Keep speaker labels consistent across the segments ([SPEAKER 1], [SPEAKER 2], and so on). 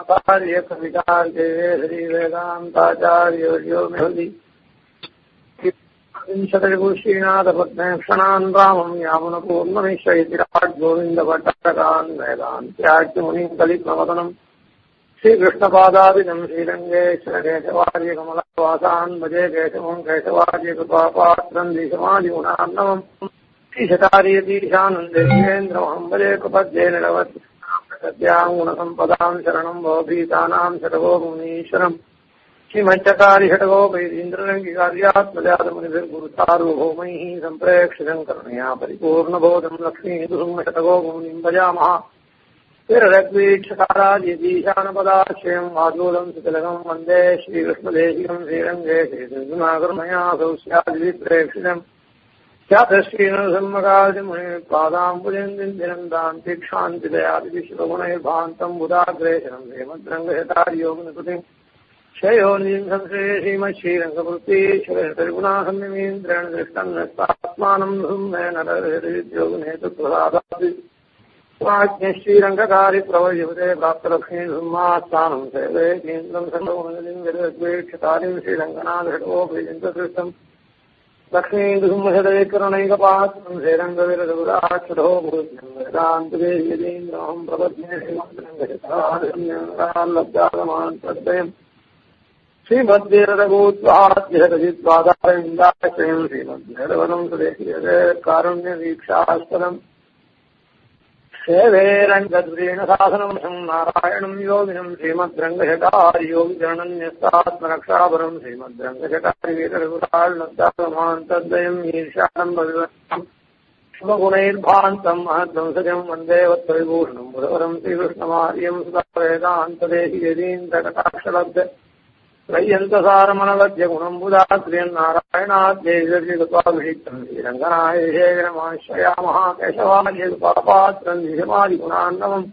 [SPEAKER 1] आचार्य कवितार्के श्री वेदांताचार्यो मेहदी श्रीनाथपद्मेक्षणान् रामम् यामुनपूर्णमिश्रयतिराट् गोविन्दभट्टकान् वेदान्त्याख्यमुनिम् कलित्मवदनम् श्रीकृष्णपादादिनम् श्रीरङ्गेश्वरकेशवार्य कमलवासान् भजे केशवम् केशवार्य कृपापात्रम् दिशमादिगुणार्णवम् श्रीशतार्यतीशानन्देन्द्रमहम् भजे प्रपद्ये निरवत् सत्याम् गुणसम्पदाम् शरणम् भवभीतानाम् शतको मुनीश्वरम् श्रीमच्चकारि षटकोपैरीन्द्रलङ्किकार्यात्मजातमुनिभिर्गुरुतारुभौमैः सम्प्रेक्षितम् करुणया परिपूर्णबोधम् लक्ष्मीनृसिंहषटको मुनिम् भजामः तिररग्वीक्षकाराद्यतीशानपदाश्रयम् वादूलम् सुतिलकम् वन्दे श्रीकृष्णदेशिकम् श्रीरङ्गे श्रीसिन्धुनाकरुणया सौस्यादिप्रेक्षितम् ख्यातश्रीनृसिंहकादिमुनिपादाम्बुजन्दिम् दान्तिक्षान्तिदयादिविश्वगुणैर्भान्तम् बुधाग्रेशनम् श्रीमद्रङ्गशतार्योगनिकृतिम् श्रेयोनिधिम् संश्रये श्रीमच्छ्रीरङ्गपूर्तीश्वरगुणासंयमीन्द्रेण दृष्टम् नस्तात्मानम् नृम्मेनरयोगनेतृत्वसादाति श्रीरङ्गकारि प्रवयुवते प्राप्तलक्ष्मी नृम्मास्थानम् सेवे केन्द्रम् सर्वगुणनिधिम् विरद्वेक्षकारिम् श्रीरङ्गनाथोपरिचिन्तदृष्टम् लक्ष्मीन्दुसंहृदयकरुणैकपात्रम् श्रीरङ्गविरदुराक्षतो भूतवेदान्तवेदीन्द्रमहम् प्रपद्ये श्रीमद्रङ्गशतालब्धागमान् प्रद्वयम् श्रीमद्वीररघूत्वाद्यहरजित्वादारविन्दाश्रयम् श्रीमद्भैरवनम् सुदेशीयते कारुण्यवीक्षास्पदम् सेवे रङ्गद्वीण साधनम् नारायणम् योगिनम् श्रीमद्रङ्गशतार्योगिचरणन्यस्तात्मरक्षापरम् श्रीमद्रङ्गशतारिवीररघुराळब्धागमान् तद्वयम् ईर्ष्याणम् भविवम् शुभगुणैर्भान्तम् महद्वंसजम् वन्दे वत्सविभूषणम् बुधवरम् श्रीकृष्णमार्यम् सुतावेदान्तदेशीयदीन्द्रकटाक्षलब्ध त्रय्यन्तसारमणवद्य गुणम् बुधात्र्यन्नारायणाद्यैर्यकृत्वाभिषिक्तम् श्रीरङ्गनायशेखरमाश्रयामः केशवार्यकृपापात्रम् दिशमादिगुणार्णवम्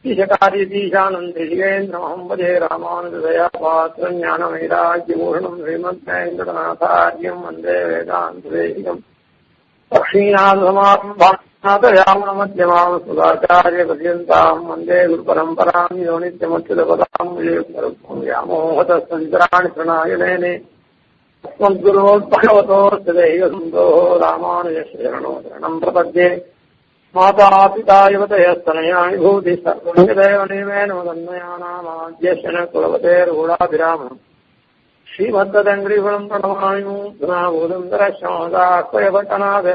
[SPEAKER 1] ईशकार्यतीशानन्देशिकेन्द्रमहम् भजे रामानुजदयापात्रम् ज्ञानवैराग्यभूषणम् श्रीमद्वेङ्कटनाथार्यम् वन्दे वेदान्तदेशिकम् लक्ष्मीनाथसमारम्भातयामनमध्यमाम् सुधाचार्यपर्यन्ताम् वन्दे गुरुपरम्पराम् यो नित्यमच्युतपदाम् व्यामोहतस्तराणि प्रणायनेने अस्मद्गुरोर्भगवतोऽस्य दैवसुन्दोः रामानुजस्य शरणो शरणम् प्रपद्ये माता पिता युवतयस्तनयानि भूति सर्वदेवनिमेन मदन्मयानामाद्यस्य न कुलवतेर्गुणाभिरामम् श्रीमद्दङ्ग्रिकुलम् प्रणमायुनाबोधन्दरश्रमदाह्वयपट्टनाथ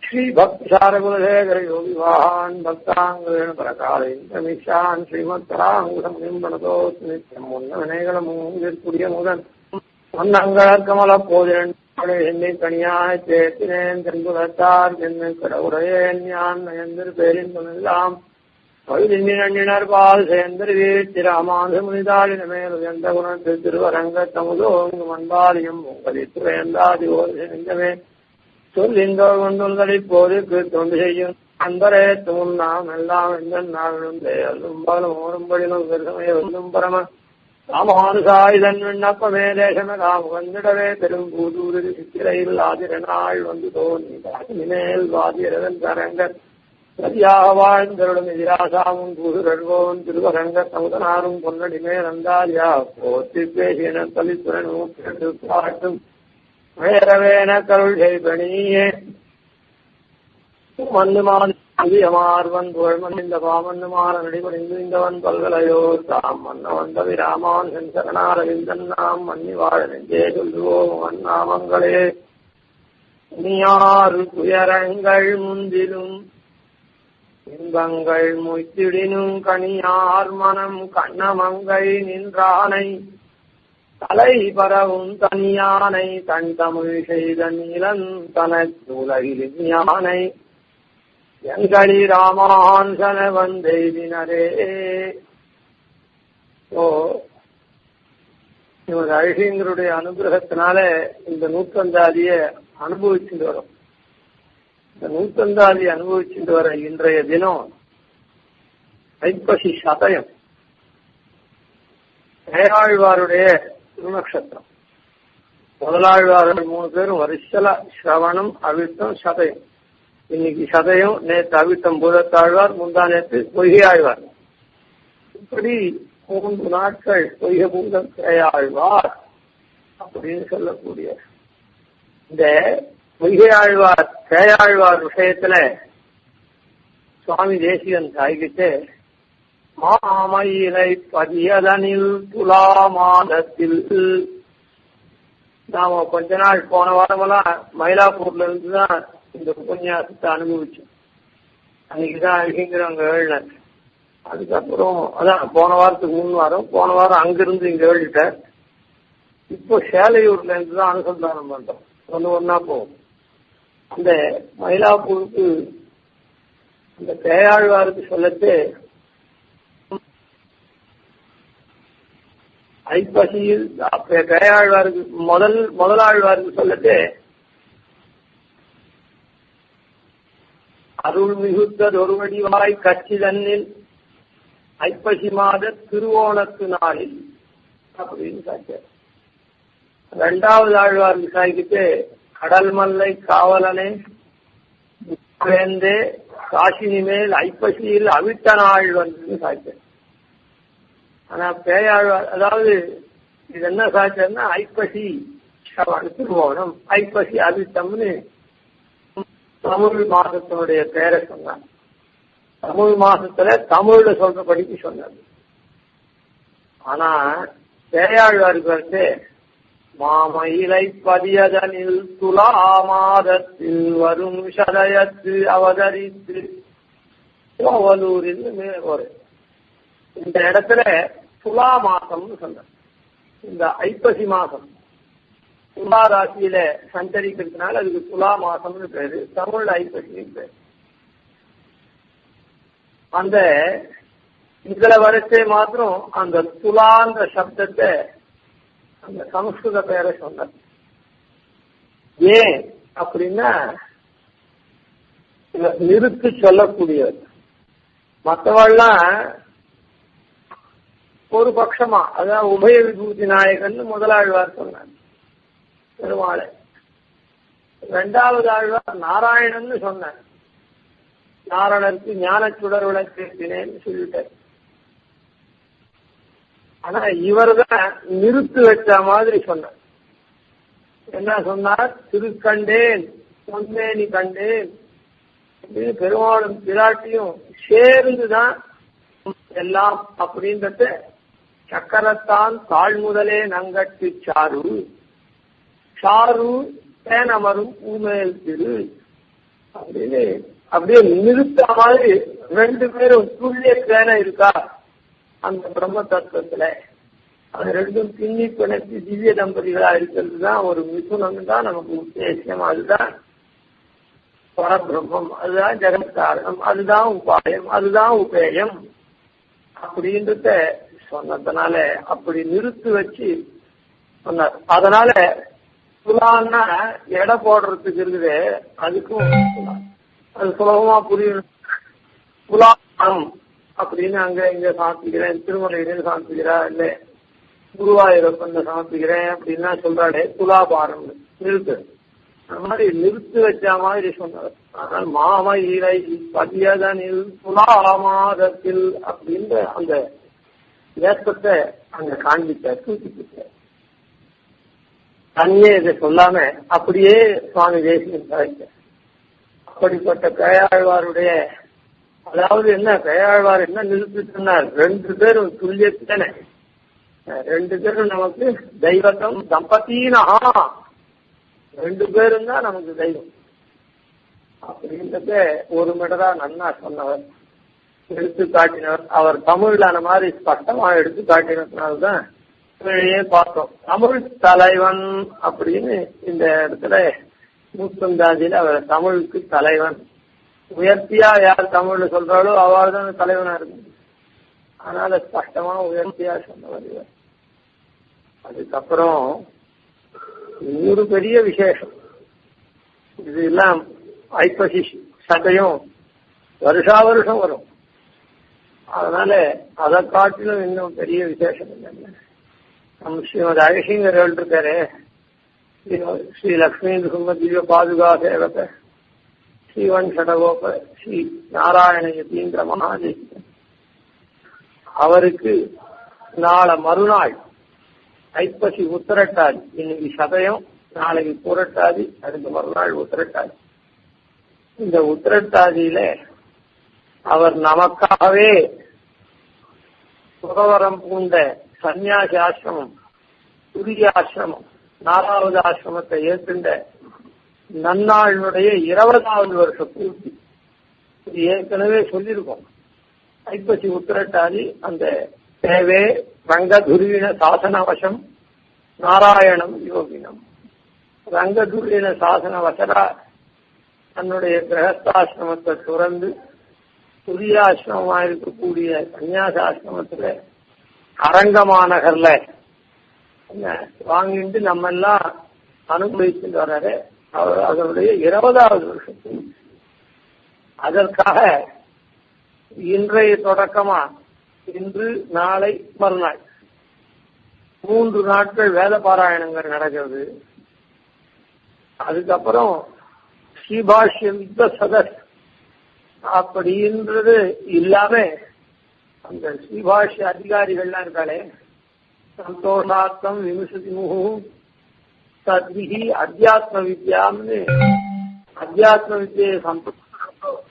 [SPEAKER 1] श्रीभक्तिसारकुलशेखर योगिवाहान् भक्ताङ्गेण परकालेन्द्रमीक्षान् श्रीमत्पराङ्गुसमुनिम् प्रणतोऽस्तु नित्यम् मुन्नविनेगलमूर्कुडियमुदन् பொன்னங்கமலப்போதிரண்டே கனியாய் தேத்தினேன் தென்புலத்தார் என்ன கடவுரையேன் யான் நயந்திருப்பேரின்பமெல்லாம் பகுதியினர் பால் சேர்ந்தர் வீழ்த்தி ராமானுமுனிதாளின மேல் உயர்ந்த குணத்து திருவரங்க தமுதோங்கு மண்பாலியும் உங்களித்து வேந்தாதி ஓர் செஞ்சமே சொல்லிந்தோ கொண்டுள்ளதை போருக்கு தொண்டு செய்யும் அன்பரே தூண் நாம் எல்லாம் எந்த நாளும் தேலும் பாலும் ஓரும்படினும் பெருசமய வந்தும் பரம ராமானுசாயுதன் விண்ணப்பமே தேசம காம் வந்திடவே பெரும் பூதூரில் சித்திரையில் ஆதிரனாள் வந்து தோன்றி மேல் வாதிரதன் தரங்கர் சரியாக வாழ்ந்தருடன் எதிராசாமும் பூசுரழ்வோன் திருவரங்க தமுதனாரும் பொன்னடிமே நந்தாரியா போற்றி பேசின தலித்துடன் நூற்று பாட்டும் வேறவேன கருள் செய்பணியே மன்னுமார்வன் புகழ்மன் இந்த பாமன்னுமாற நடிபடிந்து இந்தவன் பல்கலையோர் தாம் மன்ன வந்த விராமான் சரணாரவிந்தன் நாம் மன்னி வாழ நெஞ்சே சொல்லுவோம் மன்னாமங்களே நீயாறு துயரங்கள் முந்திலும் இன்பங்கள் மொய்த்திடினும் கனியார் மனம் கண்ணமங்கை நின்றானை தலை பரவும் தனியானை தன் தமிழ் செய்த நீலன் தனத்துலகில் ஞானை எங்களி ராமான்சன வந்தெய்தினரே. இவர் அழகியங்களுடைய அனுகிரகத்தினால இந்த நூற்றந்தாதிய அனுபவிச்சுட்டு வரும். இந்த நூற்றந்தாதி அனுபவிச்சுட்டு வர இன்றைய தினம் ஐப்பசி சதயம் பேராழ்வாருடைய திருநக்ஷத்திரம். முதலாழ்வார்கள் 3 பேரும் வரிசல சிரவணம் அவிழ்த்தம் சதயம். இன்னைக்கு சதயம், நேற்று அவிட்டம் பூதத்தாழ்வார், முந்தா நேற்று பொய்கை ஆழ்வார். இப்படி 3 நாட்கள் பொய்கை பூதம் பேயாழ்வார் அப்படின்னு சொல்லக்கூடிய இந்த பொய்கை ஆழ்வார் பேயாழ்வார் விஷயத்துல சுவாமி தேசிகன் சாய்கிட்டு மாமயிலை பதியதனில் துலா மாதத்தில், நாம கொஞ்ச நாள் போன வாரமெல்லாம் மயிலாப்பூர்ல இருந்துதான் இந்த உபன்யாசத்தை அனுபவிச்சோம். அன்னைக்குதான் அழகிங்கிறவங்க எழுதினார். அதுக்கப்புறம் அதான் போன வாரத்துக்கு 3 வாரம், போன வாரம் அங்கிருந்து இங்க எழுதிட்டார். இப்போ சேலையூர்ல இருந்துதான் அனுசந்தானம் பண்றோம். ஒன்னா போகும். அந்த மயிலாப்பூருக்கு அந்த பேயாழ்வாருக்கு சொல்லட்டு ஐப்பசியில் பேயாழ்வாருக்கு முதலாழ்வாருக்கு சொல்லட்டு அருள் மிகுத்தது ஒரு வடிவாய் கட்சி தன்னில் ஐப்பசி மாத திருவோணத்து நாளில் அப்படின்னு சாய்ச்சார். 2வது ஆழ்வாருக்கு சாய்க்கிட்டு கடல் மல்லை காவலனே வேந்தே காசினி மேல் ஐப்பசியில் அவிட்ட நாள் வந்து சாய்ச்சார். ஆனா பேயாழ்வார் அதாவது இது என்ன சாய்ச்சார்னா ஐப்பசி திருவோணம், ஐப்பசி அவிட்டம்னு தமிழ் மாசத்தினுடைய பேரை சொன்னார். தமிழ் மாசத்துல தமிழ்ல சொல்றபடிக்கு சொன்னது. ஆனா பேயாழ்வாருக்கு வந்து மாமயிலை பதியதனில் துலா மாதத்தில் வரும் சதயத்து அவதரித்து கோவலூரில் ஒரு இந்த இடத்துல துலா மாசம்னு சொன்னார். இந்த ஐப்பசி மாசம் துலா ராசியில சஞ்சரிக்கிறதுனால அதுக்கு துலா மாசம்னு பேரு, தமிழ் ஐப்பசின்னு பேரு. அந்த இதுல வரிசை மாத்திரம் அந்த துலான்ற சப்தத்தை அந்த சமஸ்கிருத பேரை சொன்னார். ஏன் அப்படின்னா நிறுத்தி சொல்லக்கூடியது. மற்றவெல்லாம் ஒரு பட்சமா, அதாவது உபய விபூதி நாயகன் முதலாழ்வார் சொன்னார் பெருமாளை. 2வது ஆழ்வார் நாராயணன் சொன்னார். நாராயணருக்கு ஞான சுடர் விளக்கேற்றினேன்னு சொல்லிட்டார். ஆனா இவர்தான் நிறுத்து வச்ச மாதிரி சொன்னார். என்ன சொன்னார்? திருக்கண்டேன் பொன்மேனி கண்டேன் அப்படின்னு பெருமாளும் பிராட்டியும் சேர்ந்துதான் எல்லாம் அப்படின்றத சக்கரத்தான் தாழ் முதலே நங்கட்டு சாரு சாரு தேனமரும் பூமேல் திரு அப்படின்னு அப்படியே நிறுத்த மாதிரி 2 பேரும் துல்லிய தேனை இருக்கா அந்த பிரம்ம தத்துவத்துல. அது 2ம் பின்னி பிணைத்து திவ்ய தம்பதிகளா இருக்கிறது தான் ஒரு மிதுனம் தான் நமக்கு உத்தேசம். அதுதான் பரபிரம்மம், அதுதான் ஜெகத் காரணம், அதுதான் உபாயம், அதுதான் உபேயம் அப்படின்றத சொன்னதுனால அப்படி நிறுத்தி வச்சு சொன்னார். அதனால துலான்னா எடை போடுறதுக்கு இருக்குது, அதுக்கும் அது சுலபமா புரியணும். துலாம் அப்படின்னு அங்க இங்க சமர்ப்பிக்கிறேன், திருமலையில சமர்ப்பிக்கிறா, இல்ல குருவாயூரப்பன்ல சமர்ப்பிக்கிறேன் அப்படின்னா சொல்றாடே துலாபாரம் நிறுத்து. அந்த மாதிரி நிறுத்து வச்ச மாதிரி சொன்னார். ஆனால் மாமயிலை பதியதனில் துலாமாதத்தில் அப்படின்ற அந்த ஏற்பத்தை அங்க காண்பித்தார், தூக்கிட்டார். தனியே இதை சொல்லாம அப்படியே சுவாமி தேசிகன் சாதித்தார். அப்படிப்பட்ட பேயாழ்வாருடைய அதாவது என்ன பேயாழ்வார் என்ன நிறுத்தி சொன்னார்? 2 பேரும் துல்லியத்தானே, 2 பேரும் நமக்கு தெய்வத்தம் தம்பத்தினா 2 பேரும் தான் நமக்கு தெய்வம் அப்படின்றத ஒரு மிடரா நன்னா சொன்னவர், எடுத்து காட்டினவர். அவர் தமிழ்ல அந்த மாதிரி ஸ்பஷ்டமா எடுத்து காட்டினதுனால்தான் பார்த்தோம். தமிழ் தலைவன் அப்படின்னு இந்த இடத்துல 150 அவர் தமிழுக்கு தலைவன். உயர்த்தியா யார் தமிழ்ல சொல்றாளோ அவள் தான் தலைவனா இருக்கு. அதனால ஸ்பஷ்டமா உயர்த்தியா சொன்னவர் இவர். அதுக்கப்புறம் இன்னொரு பெரிய விசேஷம், இது எல்லாம் ஐப்பசி சதயம் வருஷா வருஷம் வரும். அதனால அதை காட்டிலும் இன்னும் பெரிய விசேஷம் இல்லைங்க. நம்ம ஸ்ரீமதி அழகிங்கர் இருக்காரு, ஸ்ரீ லக்ஷ்மி சும திவ்ய பாதுகா சேவக ஸ்ரீவன் ஷடகோப ஸ்ரீ நாராயண யதீந்திர மகாதேசிகன் அவருக்கு நாளை மறுநாள் ஐப்பசி உத்திரட்டாதி, இன்னைக்கு சதயம், நாளைக்கு புரட்டாதி, அதுக்கு மறுநாள் உத்திரட்டாதி. இந்த உத்திரட்டாதியில அவர் நமக்காகவே சுகவரம் பூண்ட சன்னியாசி ஆசிரமம், துரிய ஆசிரமம், 4வது ஆசிரமத்தை ஏற்கின்ற நன்னாளுடைய 20வது வருஷ பூர்த்தி. இது ஏற்கனவே சொல்லியிருக்கோம். ஐப்பசி உத்திரட்டாதி அந்த தேவே ரங்கதுர்வீண சாசனவசம் நாராயணம் யோகினம். ரங்கதுர்வீண சாசன வசரா தன்னுடைய கிரகஸ்தாசிரமத்தை துறந்து துரியாசிரமமா இருக்கக்கூடிய சன்னியாசாசிரமத்துல அரங்கமாநகர்ல வாங்கிட்டு நம்ம எல்லாம் அனுபவிச்சுட்டு வர்றாரு. அவர் அதனுடைய 20வது வருஷத்தில் அதற்காக இன்றைய தொடக்கமா இன்று நாளை மறுநாள் 3 நாட்கள் வேத பாராயணங்கள் நடக்கிறது. அதுக்கப்புறம் ஸ்ரீபாஷ்யம் யுத்த சதஸ் அப்படின்றது இல்லாம அந்த ஸ்ரீபாஷ்ய அதிகாரிகள்லாம் இருக்காளே, சந்தோஷார்த்தம் விமசதி முகு சத்விகி அத்தியாத்ம வித்யாம்னு அத்தியாத்ம வித்தியை சந்தோஷம்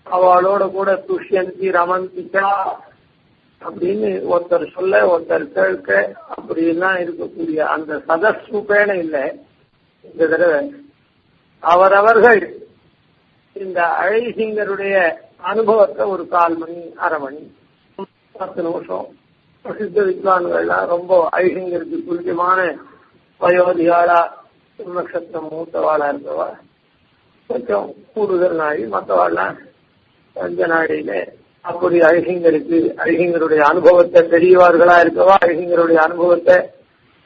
[SPEAKER 1] அவளோட கூட துஷ்யந்தி ரமந்திக்கா அப்படின்னு ஒருத்தர் சொல்ல ஒருத்தர் கேட்க அப்படின்லாம் இருக்கக்கூடிய அந்த சதஸ்ரூபேன இல்லை. இந்த தடவை அவரவர்கள் இந்த அழகிங்கருடைய அனுபவத்தை ஒரு 1/4 மணி, அரை மணி, 10 நிமிஷம் பிரசித்த வித்வான்கள்லாம் ரொம்ப அழகிங்கருக்கு துல்லியமான வயோதிகாலா நட்சத்திரம் மூத்தவாளா இருக்கவா கொஞ்சம் கூடுதல் நாளி, மற்றவாள்லாம் கொஞ்ச நாளையில அப்படி அழகிங்கருடைய அனுபவத்தை பெரியவார்களா இருக்கவா அழகிங்கருடைய அனுபவத்தை,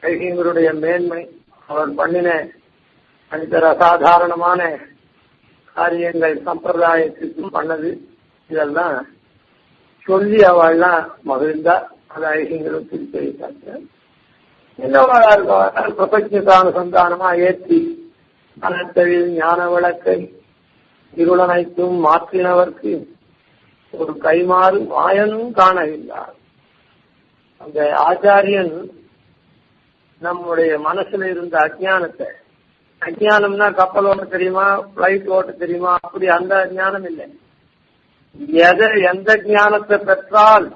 [SPEAKER 1] அழகிங்கருடைய மேன்மை, அவர் பண்ணின அந்த அசாதாரணமான காரியங்கள் சம்பிரதாயத்துக்கு பண்ணது, இதெல்லாம் சொல்லி அவள்லாம் மகிழ்ந்தா அதை அழகிங்களும் திருப்பி வைத்தாங்க. என்னவாளா இருக்கவாள் பிரபஞ்சதானுசந்தானமா ஏற்றி அனத்தழில் ஞான விளக்கை இருளனைத்தும் மாற்றினவர்க்கு ஒரு கைமாறு மாயனும் காணவில்லார். அந்த ஆச்சாரியன் நம்முடைய மனசுல இருந்த அஜ்ஞானத்தை, அஜ்ஞானம்னா கப்பல் ஓட்ட தெரியுமா, பிளைட் ஓட்ட தெரியுமா, அப்படி அந்த ஞானம் இல்லை. எந்த ஞானத்தை பெற்றால்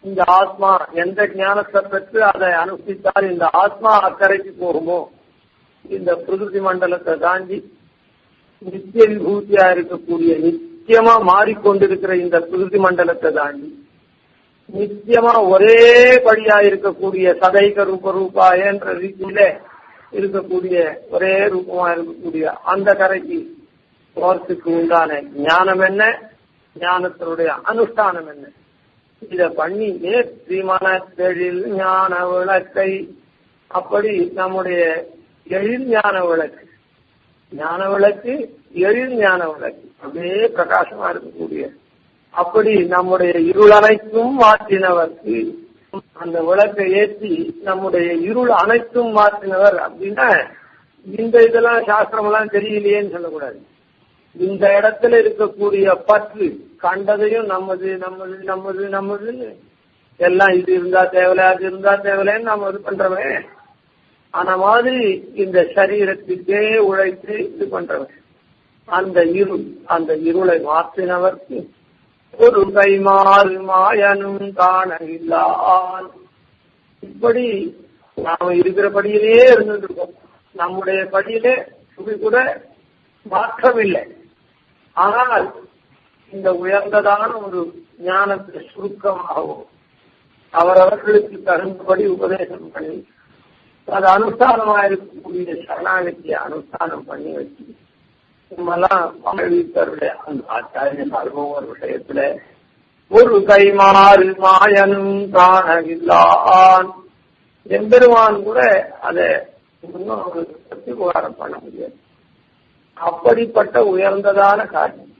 [SPEAKER 1] இந்த ஆத்மா, எந்த ஞானத்தை பெற்று அதை அனுஷ்டித்தால் இந்த ஆத்மா அக்கறைக்கு போகுமோ, இந்த பிரகிருதி மண்டலத்தை தாண்டி நித்திய விபூதியா இருக்கக்கூடிய நித்தியமா மாறிக்கொண்டிருக்கிற இந்த பிரகிருதி மண்டலத்தை தாண்டி நித்தியமா ஒரே படியா இருக்கக்கூடிய சதைக ரூபா என்ற ரீதியில இருக்கக்கூடிய ஒரே ரூபமா இருக்கக்கூடிய அந்த கரைக்கு போறதுக்கு உண்டான ஞானம் என்ன, ஞானத்தினுடைய அனுஷ்டானம் என்ன, இத பண்ணி ஸ்ரீமான எழில் ஞான விளக்கை, அப்படி நம்முடைய எழில் ஞான விளக்கு, ஞான விளக்கு எழில் ஞான விளக்கு அப்படியே பிரகாசமா இருக்கக்கூடிய, அப்படி நம்முடைய இருள் அனைத்தும் மாற்றினவர்க்கு அந்த விளக்கை ஏற்றி நம்முடைய இருள் அனைத்தும் மாற்றினவர் அப்படின்னா இந்த இதெல்லாம் சாஸ்திரம் எல்லாம் தெரியலையேன்னு சொல்லக்கூடாது. இந்த இடத்துல இருக்கக்கூடிய பற்று கண்டதையும் நம்மது நம்மது நம்மது நம்மதுன்னு எல்லாம் இது இருந்தா தேவையில்ல அது இருந்தா தேவையில்லைன்னு நம்ம இது பண்றவன், ஆன மாதிரி இந்த சரீரத்துக்கே உழைத்து இது பண்றவன் அந்த இருளை மாற்றினவர்க்கு ஒரு கைமாறு மாயனும் காணவில்லான். இப்படி நாம இருக்கிற படியிலேயே இருந்துட்டு இருக்கோம். நம்முடைய படியிலே துளி கூட மாற்றமில்லை. ஆனால் இந்த உயர்ந்ததான ஒரு ஞானத்தை சுருக்கமாகவும் அவரவர்களுக்கு தகுந்தபடி உபதேசம் பண்ணி அது அனுஷ்டானமா இருக்கக்கூடிய சரணாகத்திய அனுஷ்டானம் பண்ணி வச்சு நம்மெல்லாம் வீட்டருடைய அந்த ஆச்சாரிய அனுபவ விஷயத்துல ஒரு கைமாறு மாயனும் காணவில்லான். எம்பெருமான் கூட அதை இன்னும் பிரதிபகாரம் பண்ண முடியாது. அப்படிப்பட்ட உயர்ந்ததான காரியம்.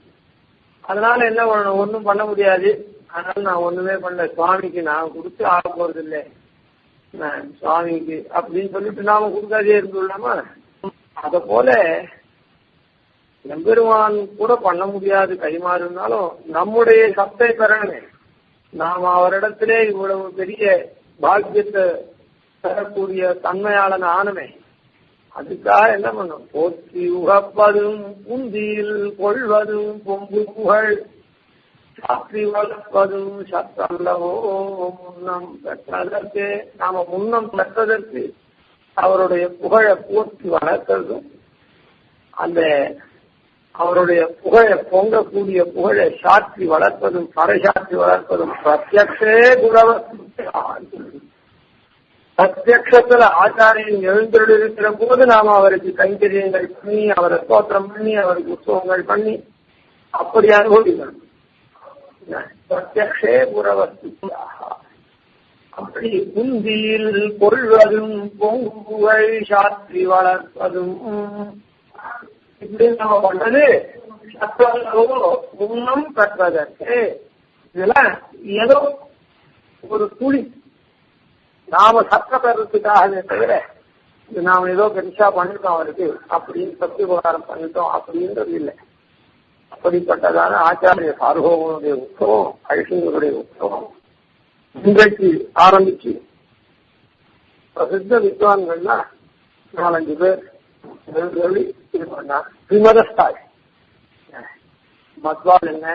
[SPEAKER 1] அதனால என்ன பண்ணணும், ஒன்னும் பண்ண முடியாது. அதனால நான் ஒண்ணுமே பண்ணல, சுவாமிக்கு நான் கொடுத்து ஆக போறது இல்லை, சுவாமிக்கு அப்படின்னு சொல்லிட்டு நாம கொடுக்காதே இருந்துள்ளாமா. அத போல எம்பெருமான் கூட பண்ண முடியாது கைமாறுனாலும் நம்முடைய சத்தை பெறணுமே. நாம் அவரிடத்திலே இவ்வளவு பெரிய பாக்கியத்தை பெறக்கூடிய தன்மையாளன் ஆனமே. அதுக்காக என்ன பண்ணும்? போற்றி உகப்பதும் புந்தியில் கொள்வதும் பொங்கு புகழ் சாற்றி வளர்ப்பதும் சத்தல்லவோ முன்னம் பெற்றதற்கு. நாம முன்னம் பெற்றதற்கு அவருடைய புகழை போற்றி வளர்க்கிறதும் அந்த அவருடைய புகழை பொங்கக்கூடிய புகழை சாற்றி வளர்ப்பதும் பறைசாற்றி வளர்ப்பதும் பிரத்யக்ஷே குணவஸ்து. பிரத்யக்ஷத்துல ஆச்சாரியன் எழுந்திருக்கிற போது நாம் அவருக்கு கைங்கரியங்கள் பண்ணி அவரை ஸ்தோத்திரம் பண்ணி அவருக்கு உற்சவங்கள் பண்ணி அப்படி அனுபவிக்கணும். பிரத்யக்ஷே குணவஸ்து. அப்படி புந்தியில் கொள்வதும் பொங்குகள் சாற்றி வளர்ப்பதும் இப்படி நம்ம பண்றது முன்னம் பெற்றதற்கு. இதெல்லாம் ஏதோ ஒரு துளி நாம சத்த பெறத்துக்காகவே தவிர இது நாம ஏதோ பெருசா பண்ணிட்டோம் அவருக்கு அப்படின்னு சத்தியபகாரம் பண்ணிட்டோம் அப்படின்றது இல்லை. அப்படிப்பட்டதான ஆச்சாரிய சார்வனுடைய உற்சவம் ஐஷங்கருடைய உற்சவம் இன்றைக்கு ஆரம்பிச்சு பிரசித்த வித்வான்கள்னா 4-5 பேர் இது பண்ணா. விமதஸ்தாய் மத்வால் என்ன,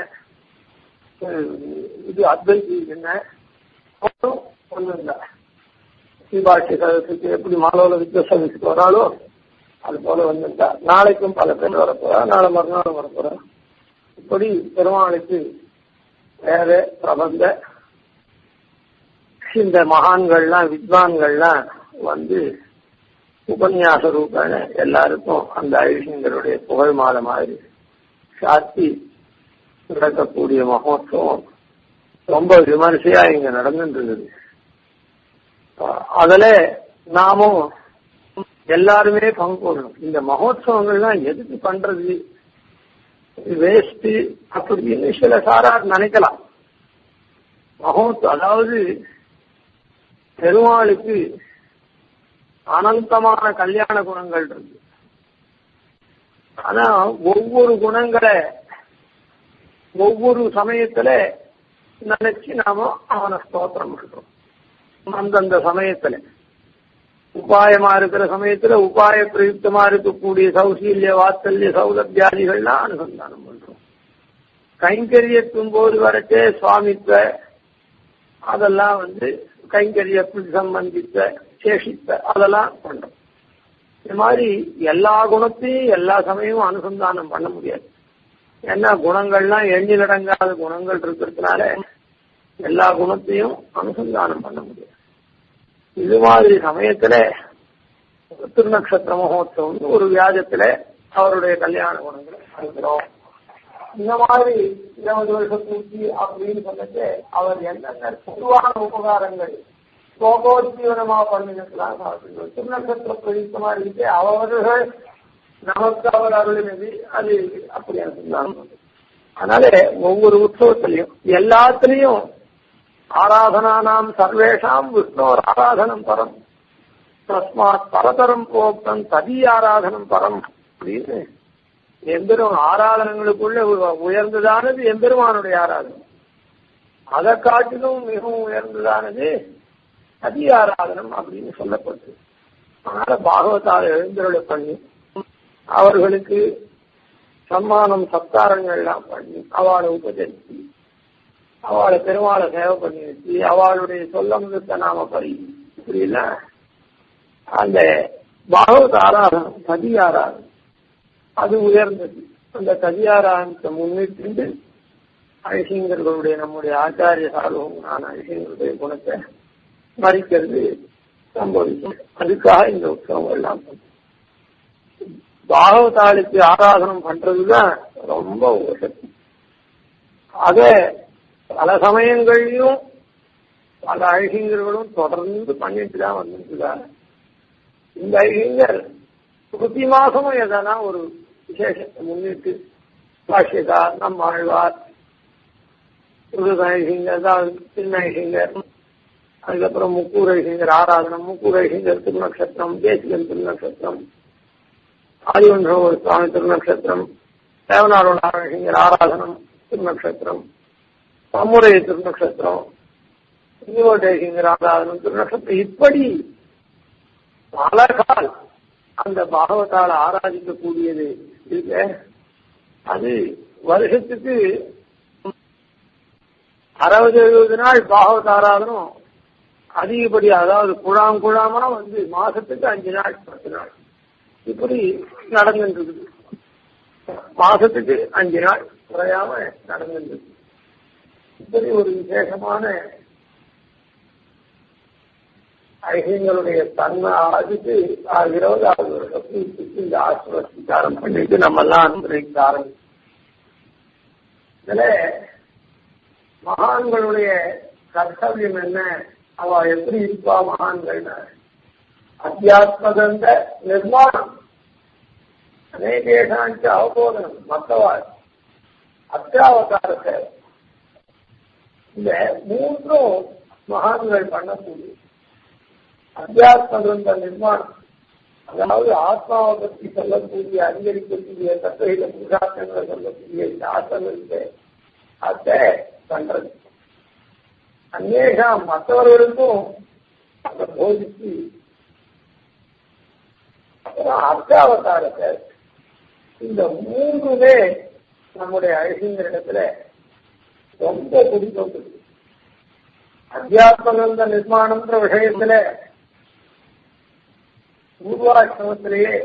[SPEAKER 1] இது அத்வைதி என்ன ஒண்ணும் இல்லை. ஸ்ரீபாஷ்ய சதத்துக்கு எப்படி மாலோல வித்வசத்துக்கு வராளோ அது போல வந்துட்டா. நாளைக்கும் பல பேர் வரப்போறா, நாளை மறுநாள் வரப்போறா. இப்படி பெருமாளுக்கு வேற பிரபந்த இந்த மகான்கள்லாம் வித்வான்கள்லாம் வந்து உபன்யாச ரூபான எல்லாருக்கும் அந்த ஐஷங்கருடைய புகழ் மாலை மாதிரி சாத்தி நடக்கக்கூடிய மகோத்சவம் ரொம்ப விமர்சையா இங்க நடந்துருக்குது. அதுல நாமும் எல்லாருமே பங்கு கொள்ளணும். இந்த மகோத்சவங்கள்லாம் எதுக்கு பண்றது, வேஸ்ட் அப்படின்னு சில சாரார் நினைக்கலாம். அதாவது பெருமாளுக்கு அனந்தமான கல்யாண குணங்கள் இருக்கு. ஆனா ஒவ்வொரு குணங்களை ஒவ்வொரு சமயத்துல நினைச்சு நாம அவனை ஸ்தோத்திரம் பண்றோம். அந்தந்த சமயத்துல உபாயமா இருக்கிற சமயத்துல உபாய பிரயுக்தமா இருக்கக்கூடிய சௌசீல்ய வாத்சல்ய சௌலபியாதிகள்லாம் அனுசந்தானம் பண்றோம். கைங்கரியத்தும் போது வரச்சே சுவாமித்வ அதெல்லாம் வந்து கைங்கரியத்துக்கு சம்பந்தித்த சேஷித்த அதெல்லாம் பண்றோம். இந்த மாதிரி எல்லா குணத்தையும் எல்லா சமயமும் அனுசந்தானம் பண்ண முடியாது. ஏன்னா குணங்கள்லாம் எண்ணிலடங்காத குணங்கள் இருக்கிறதுனால எல்லா குணத்தையும் அனுசந்தானம் பண்ண முடியாது. இது மாதிரி சமயத்துல திருநக்ஷத்திர மகோத்சவம் ஒரு வியாஜத்துல அவருடைய கல்யாண குணங்களை அனுப்புறோம். இந்த மாதிரி 20 வருஷ பூர்த்தி அப்படின்னு சொல்லிட்டு அவர் என்னென்ன பொதுவான உபகாரங்கள் சோகோஜீவனமா பண்ணினதுலாம் சாப்பிடுவோம். திருநக்ஷத்திர பிரயுக்தமா இருக்கு அவர்கள் நமக்கு அவர் அருளினது அது அப்படி அனுப்பினாங்க. அதனால ஒவ்வொரு உற்சவத்திலையும் எல்லாத்திலையும் ஆராதனானாம் சர்வேஷாம் விஷ்ணோர் ஆராதனம் பரம் தஸ்மாத் பரதரம் போக்தம் ததி ஆராதனம் பரம் அப்படின்னு எம்பெரும் ஆராதனங்களுக்குள்ள உயர்ந்ததானது எம்பெருமானுடைய ஆராதனை. அதை காட்டிலும் மிகவும் உயர்ந்ததானது ததி ஆராதனம் அப்படின்னு சொல்லப்பட்டது. அதனால பாகவதால் எழுந்தருளை பண்ணி அவர்களுக்கு சம்மானம் சத்காரங்கள் எல்லாம் பண்ணி அவளை உபதரித்து அவளை பெருமாளை சேவை பண்ணி வச்சு அவளுடைய சொல்லமுதத்தை நாம பறி இப்படின்னா அந்த பாகவத ஆராதனம் கதி ஆராதனம் அது உயர்ந்தது. அந்த கதி ஆராதனத்தை முன்னிட்டு ஐசிங்கர்களுடைய நம்முடைய ஆச்சாரிய சார்வமான ஐசிங்கருடைய குணத்தை மறிக்கிறது சம்பவிக்கும். அதுக்காக இந்த உற்சவங்கள் எல்லாம் பாகவதாளுக்கு ஆராதனம் பண்றதுதான் ரொம்ப சக்தி. அத பல சமயங்களையும் பல ஐசிங்கர்களும் தொடர்ந்து பண்ணிட்டு தான் வந்துருக்காங்க. இந்த ஐசிங்கர் பிரதி மாசமும் எதனா ஒரு விசேஷத்தை முன்னிட்டு பாஷ்யக்கார் நம் ஆழ்வார் ஐசிங்கர் தான் சின்ன ஐசிங்கர், அதுக்கப்புறம் முக்கூர் ஐசிங்கர் ஆராதனம், முக்கூர் ஐசிங்கர் திருநக்ஷத்திரம், தேசிகன் திருநக்ஷத்திரம், ஆதிவன்ற ஒரு சுவாமி திருநக்ஷத்திரம் தேவனாரோட ஆராதனம் திருநக்ஷத்திரம், சமுடைய திருநக்ஷத்திரம், இங்கோட்டேசிங்கிற ஆராதனம் திருநக்ஷத்திரம், இப்படி பல கால் அந்த பாகவத்தால் ஆராதிக்கக்கூடியது இருக்கு. அது வருஷத்துக்கு 60-70 நாள் பாகவத ஆராதனம் அதிகப்படியா, அதாவது குழாமா வந்து மாசத்துக்கு 5 நாள் 10 நாள் இப்படி நடந்துட்டு இருக்குது. மாசத்துக்கு 5 நாள் குறையாம நடந்துட்டு இருக்கு. இப்படி ஒரு விசேஷமான ஐகியங்களுடைய தன்மை ஆதித்து 20வது வருஷத்துக்கு இந்த ஆசிரமம் பண்ணிட்டு நம்ம எல்லாம் அனுபவிக்க ஆரம்பிச்சு. இதுல மகான்களுடைய கர்த்தவியம் என்ன, அவ எப்படி இருப்பா மகான்கள், அத்தியாத்மகந்த நிர்மாணம், அநேகேஷாஞ்ச அவபோதனம், மற்றவாள் அத்தியாவதாரத்தை, இந்த மூன்றும் மகான்கள் பண்ணக்கூடிய அத்தியாத்மகந்த நிர்மாணம், அதாவது ஆத்மாவை பற்றி சொல்லக்கூடிய அதிகரிக்கக்கூடிய தத்துவ புருஷார்த்தங்களை சொல்லக்கூடிய இந்த ஆசனத்தை அதை பண்றது. அநேகம் மற்றவர்களுக்கும் அதை போதிச்சு அர்த்தாவதாரத்தை, இந்த மூன்றுமே நம்முடைய அழகிங்கிற இடத்துல ரொம்ப பிடிக்கும். அத்தியாத்மகந்த நிர்மாணம்ன்ற விஷயத்துல பூர்வாசிரமத்திலேயே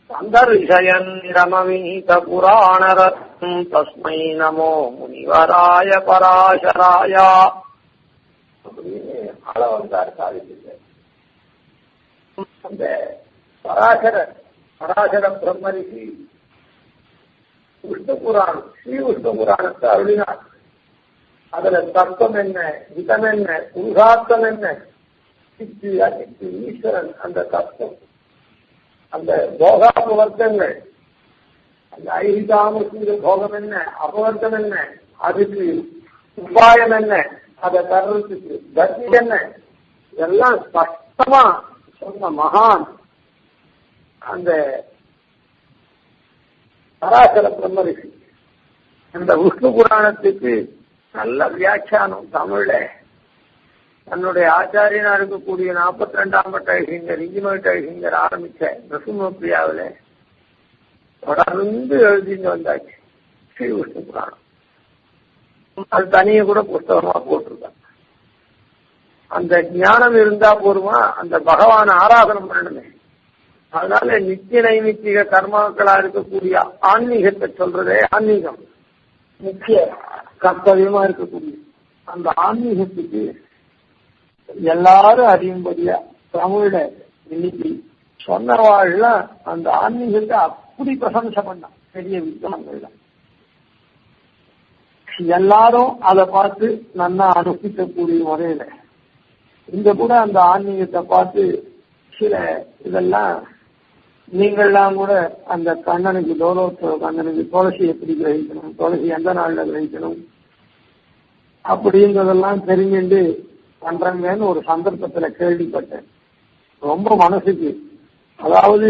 [SPEAKER 1] சந்தர்ஷயன் ரமவீத புராணரத்னம் தஸ்மை நமோ முனிவராய பராசராயா அப்படின்னு ஆளவந்தார் சாதிச்சிருக்கார். அந்த பராசர பிரம்மரிஷி விஷ்ணு புராணம், ஸ்ரீ விஷ்ணு புராணத்தை அருளினார். அதுல தத்துவம் என்ன, ஹிதம் என்ன, புருஷார்த்தம் என்ன, சித்தி அசித்தி ஈஸ்வரன், அந்த தத்துவம், அந்த போகாபவர்த்தங்கள், அந்த ஐஹிதாமசீக போகம் என்ன, அபவர்த்தம் என்ன, அதுக்கு உபாயம் என்ன, அதை தர்றதுக்கு கத்தி என்ன, இதெல்லாம் ஸ்பஷ்டமா சொன்ன மகான் அந்த பராசர பிரம்மரிஷி. அந்த விஷ்ணு புராணத்துக்கு நல்ல வியாக்கியானம் தமிழ்ல தன்னுடைய ஆச்சாரியனா இருக்கக்கூடிய 42ஆம் பட்ட ஐகிங்கர், இஞ்சிமேட் ஐகிங்கர் ஆரம்பிச்ச நரசிம்மப்பிரியாவில தொடர்ந்து எழுதிட்டு வந்தாச்சு ஸ்ரீ விஷ்ணு புராணம். அது தனியே கூட புஸ்தகமா போட்டிருக்காங்க. அந்த ஞானம் இருந்தா போருமா, அந்த பகவான ஆராதனம் பண்ணணுமே. அதனால நித்திய நைமித்திக கர்மாக்களா இருக்கக்கூடிய ஆன்மீகத்தை சொல்றதே, ஆன்மீகம் முக்கிய கர்த்தவியமா இருக்கக்கூடிய அந்த ஆன்மீகத்துக்கு எல்லாரும் அறியும்படியா தமிழ்ல இன்னைக்கு சொன்னவாழ்லாம் அந்த ஆன்மீகத்தை அப்படி பிரசம்சை பண்ண பெரிய வித்வான்கள் எல்லாரும் அதை பார்த்து நல்லா அனுப்பிக்கக்கூடிய முறையில இங்க கூட அந்த ஆன்மீகத்தை பார்த்து சில இதெல்லாம் நீங்கள்லாம் கூட அந்த கண்ணனுக்கு தோலோத்சவ கண்ணனுக்கு துளசி எப்படி கிரகிக்கணும், துளசி எந்த நாள்ல கிரகிக்கணும் அப்படின்றதெல்லாம் தெரிஞ்சுட்டு பண்றாங்கன்னு ஒரு சந்தர்ப்பத்துல கேள்விப்பட்டேன். ரொம்ப மனசுக்கு, அதாவது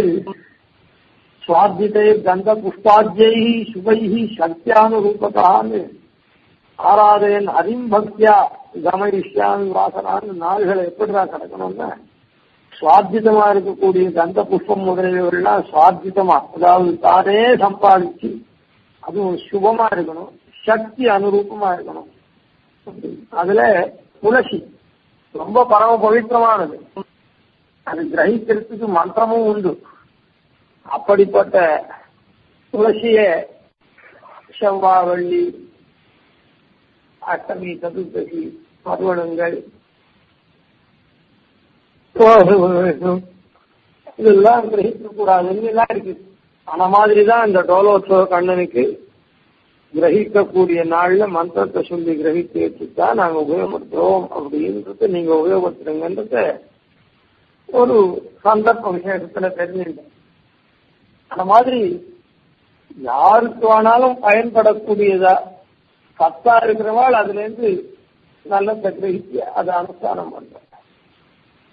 [SPEAKER 1] சுவார்ஜிதை கந்த புஷ்பாஜ்யை சுபைஹி சக்தியானுரூபதான்னு ஆராதயன் ஹரிம்பக்தியா கமயிஷ்யாமி வாசனான்னு நாள்களை எப்படிடா கிடக்கணும்னா, சுவார்ஜிதமா இருக்கக்கூடிய கந்த புஷ்பம் முதலியவர்கள்லாம் சுவார்ஜிதமா, அதாவது தானே சம்பாதிச்சு அதுவும் சுபமா இருக்கணும், சக்தி அனுரூபமா இருக்கணும். அதுல துளசி ரொம்ப பரம பவித்திரமானது, அது கிரகிக்கிறதுக்கு மந்திரமும் உண்டு. அப்படிப்பட்ட துளசிய செவ்வாவள்ளி அஷ்டமி சதுர்தசி பர்வணங்கள் இதெல்லாம் கிரகிக்க கூடாதுன்னு எல்லாம் இருக்கு. அந்த மாதிரிதான் இந்த டோலோத்சவ கண்ணனுக்கு கிரகிக்கக்கூடிய நாள்ல மந்திரத்தை சொல்லி கிரகித்து வச்சுதான் நாங்க உபயோகப்படுத்துறோம் அப்படின்றது நீங்க உபயோகப்படுத்துறீங்கன்றத ஒரு சந்தர்ப்ப விசேஷத்துல தெரிஞ்சுட்டேன். அந்த மாதிரி யாருக்கு வேணாலும் பயன்படக்கூடியதா சத்தா இருக்கிறவாள் அதுல இருந்து நல்ல கிரகிச்சு அதை அனுஷ்டானம் பண்ற.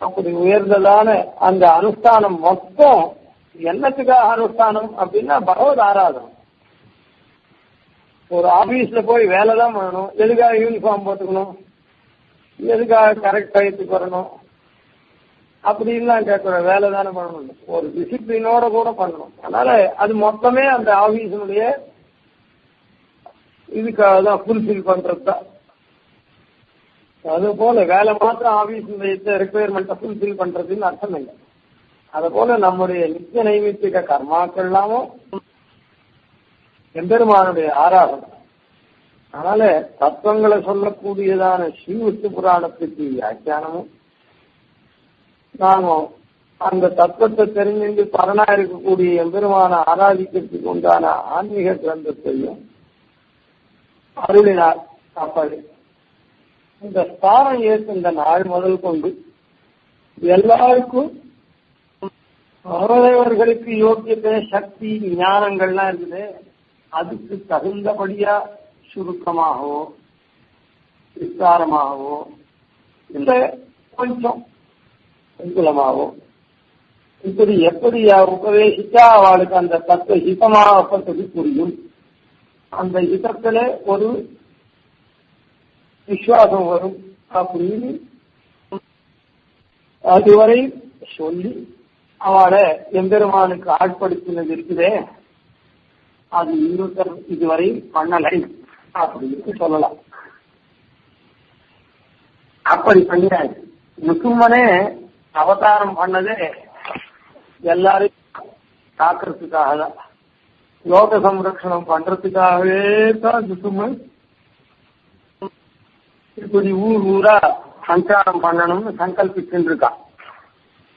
[SPEAKER 1] அப்படி உயர்ந்ததான அந்த அனுஷ்டானம் மொத்தம் என்னத்துக்காக அனுஷ்டானம் அப்படின்னா பகவத் ஆராதனம். ஒரு ஆபீஸ்ல போய் வேலை தான் பண்ணணும், எதுக்காக யூனிஃபார்ம் போட்டுக்கணும், எதுக்காக கரெக்ட் டயத்துக்கு வரணும் அப்படின்லாம் கேட்கிற வேலை தானே பண்ணணும். ஒரு டிசிப்ளினோட கூட பண்ணணும். அதனால அது மொத்தமே அந்த ஆபீஸினுடைய இதுக்காக தான் ஃபுல்ஃபில் பண்றது தான். அது போல வேலை மாத்திரம் ஆபீஸுடைய ரெக்குயர்மெண்ட்டை ஃபுல்ஃபில் பண்றதுன்னு அர்த்தம் இல்லை. அது போல நம்முடைய நித்திய நைமித்திக கர்மாக்கள் எல்லாமும் எம்பெருமானுடைய ஆராதனை. அதனால தத்துவங்களை சொல்லக்கூடியதான ஸ்ரீ விஷ்ணு புராணத்துக்கு வியாக்கியானமும் நாமும் அந்த தத்துவத்தை தெரிஞ்சு பலனா இருக்கக்கூடிய எம்பெருமான ஆராதிக்கிறதுக்கு உண்டான ஆன்மீக கிரந்தத்தையும் அருளினார். அப்படி இந்த ஸ்தானம் ஏற்கின்ற நாள் முதல் கொண்டு எல்லாருக்கும் அவரவர்களுக்கு யோக்கியத்தை சக்தி ஞானங்கள்லாம் இருக்குது. அதுக்கு தகுந்தபடியா சுருக்கமாகவோ விஸ்தாரமாகவோ இல்லை கொஞ்சம் அனுகூலமாகவோ இப்படி எப்படி உபதேசிச்சா அவளுக்கு அந்த தத்துவ ஹிதமாகப்பட்டது புரியும். அந்த ஹிதத்துல ஒரு விசுவாசம் வரும் அப்படின்னு அதுவரை சொல்லி அவளை எம்பெருமானுக்கு ஆட்படுத்தினது இருக்குதே, அது இன்னொருத்தர் இதுவரை பண்ணலை அப்படின்னு சொல்லலாம். அப்படி பண்ணியாச்சு. நுசும்மனே அவதாரம் பண்ணதே எல்லாரையும் காக்கிறதுக்காக தான், லோக சம்ரட்சணம் பண்றதுக்காகவே தான் நுசும்மன் இப்படி ஊர் ஊரா சஞ்சாரம் பண்ணணும்னு சங்கல்பிச்சுட்டு இருக்கான்.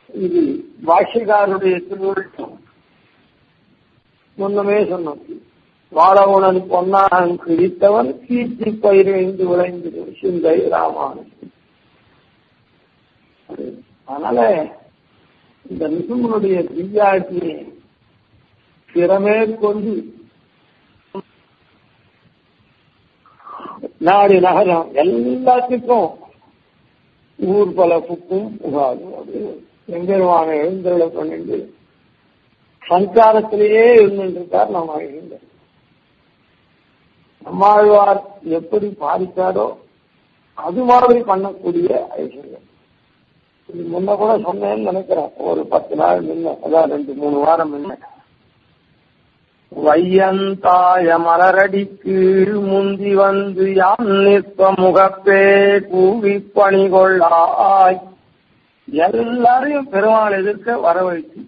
[SPEAKER 1] இது பாஷ்யக்காரருடைய திருவள்ளுவம். முன்னமே சொன்னோம், வாழவுணன் பொன்னான் கிழித்தவன் கீர்த்தி பயிரைந்து விளைந்து சிந்தை ராமானு. அதனால இந்த நிசுமனுடைய திவ்யாட்சியை திறமே கொண்டு நாடு நகரம் எல்லாத்துக்கும் ஊர் பல புக்கும் உகாதும் அப்படின்னு எம்பெருமான எழுந்தருளை பண்ணிட்டு சஞ்சாரத்திலேயே இருந்துருக்கார். நம்ம எழுந்த நம்மாழ்வார் எப்படி பாதித்தாரோ அது மாதிரி பண்ணக்கூடிய ஐஸ்வர்யம். இது முன்ன கூட சொன்னேன்னு நினைக்கிறேன், ஒரு 10 நாள் முன்ன, அதான் 2-3 வாரம் முன்ன. வையந்தாய மலரடிக்கு முந்தி வந்து யான் நிற்ப முகப்பே கூவி பணி கொள்ளாய். எல்லாரையும் பெருமாள் எதிர்க்க வரவழைச்சு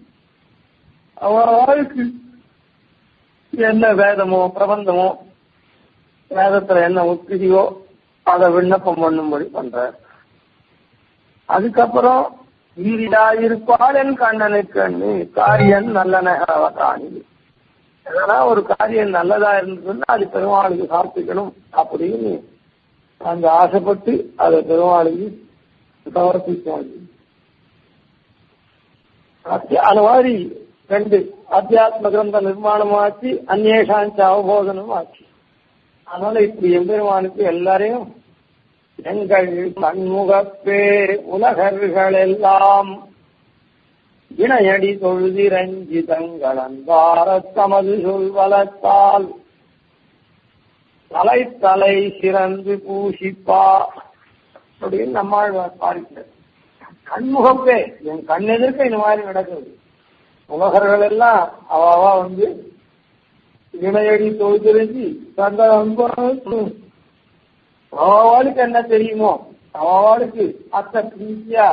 [SPEAKER 1] அவருக்கு என்ன வேதமோ பிரபந்தமோ வேதத்துல என்ன உத்திரியோ அதை விண்ணப்பம் பண்ணும்படி பண்ற. அதுக்கப்புறம் வீரிடாயிருப்பாள் என் கண்ணனுக்கு கண்ணு காரியன் நல்லனகாணி. எதனா ஒரு காரியம் நல்லதா இருந்ததுன்னா அது பெருமாளுக்கு சாப்பிட்டுக்கணும் அப்படின்னு அந்த ஆசைப்பட்டு அதை பெருமாளுக்கு சமர்ப்பிச்சாங்க. அந்த மாதிரி 2 அத்தியாத்ம கிரந்த நிர்மாணமாச்சு, அந்நேஷாஞ்ச அவபோதனம் ஆச்சு. அதனால இப்படி எம்பெருமானுக்கு எல்லாரையும் எங்கள் கண்முகப்பே உலகர்கள் எல்லாம் இணையடி தொழுதிரஞ்சி தங்கள் அன்பாரத் தமது சொல்வலத்தால் தலை தலை சிறந்து பூசிப்பா அப்படின்னு நம்மாழ்வார் பாடிக்கிறார். கண்முகப்பே, என் கண்ணெதிர்க்க இந்த மாதிரி நடக்குது. உலகர்கள் எல்லாம் அவா வந்து இணையடி தொழுதிரஞ்சி தங்கள் அன்பாரத் அவளுக்கு என்ன தெரியுமோ அவளுக்கு அத்த பிரீத்தியா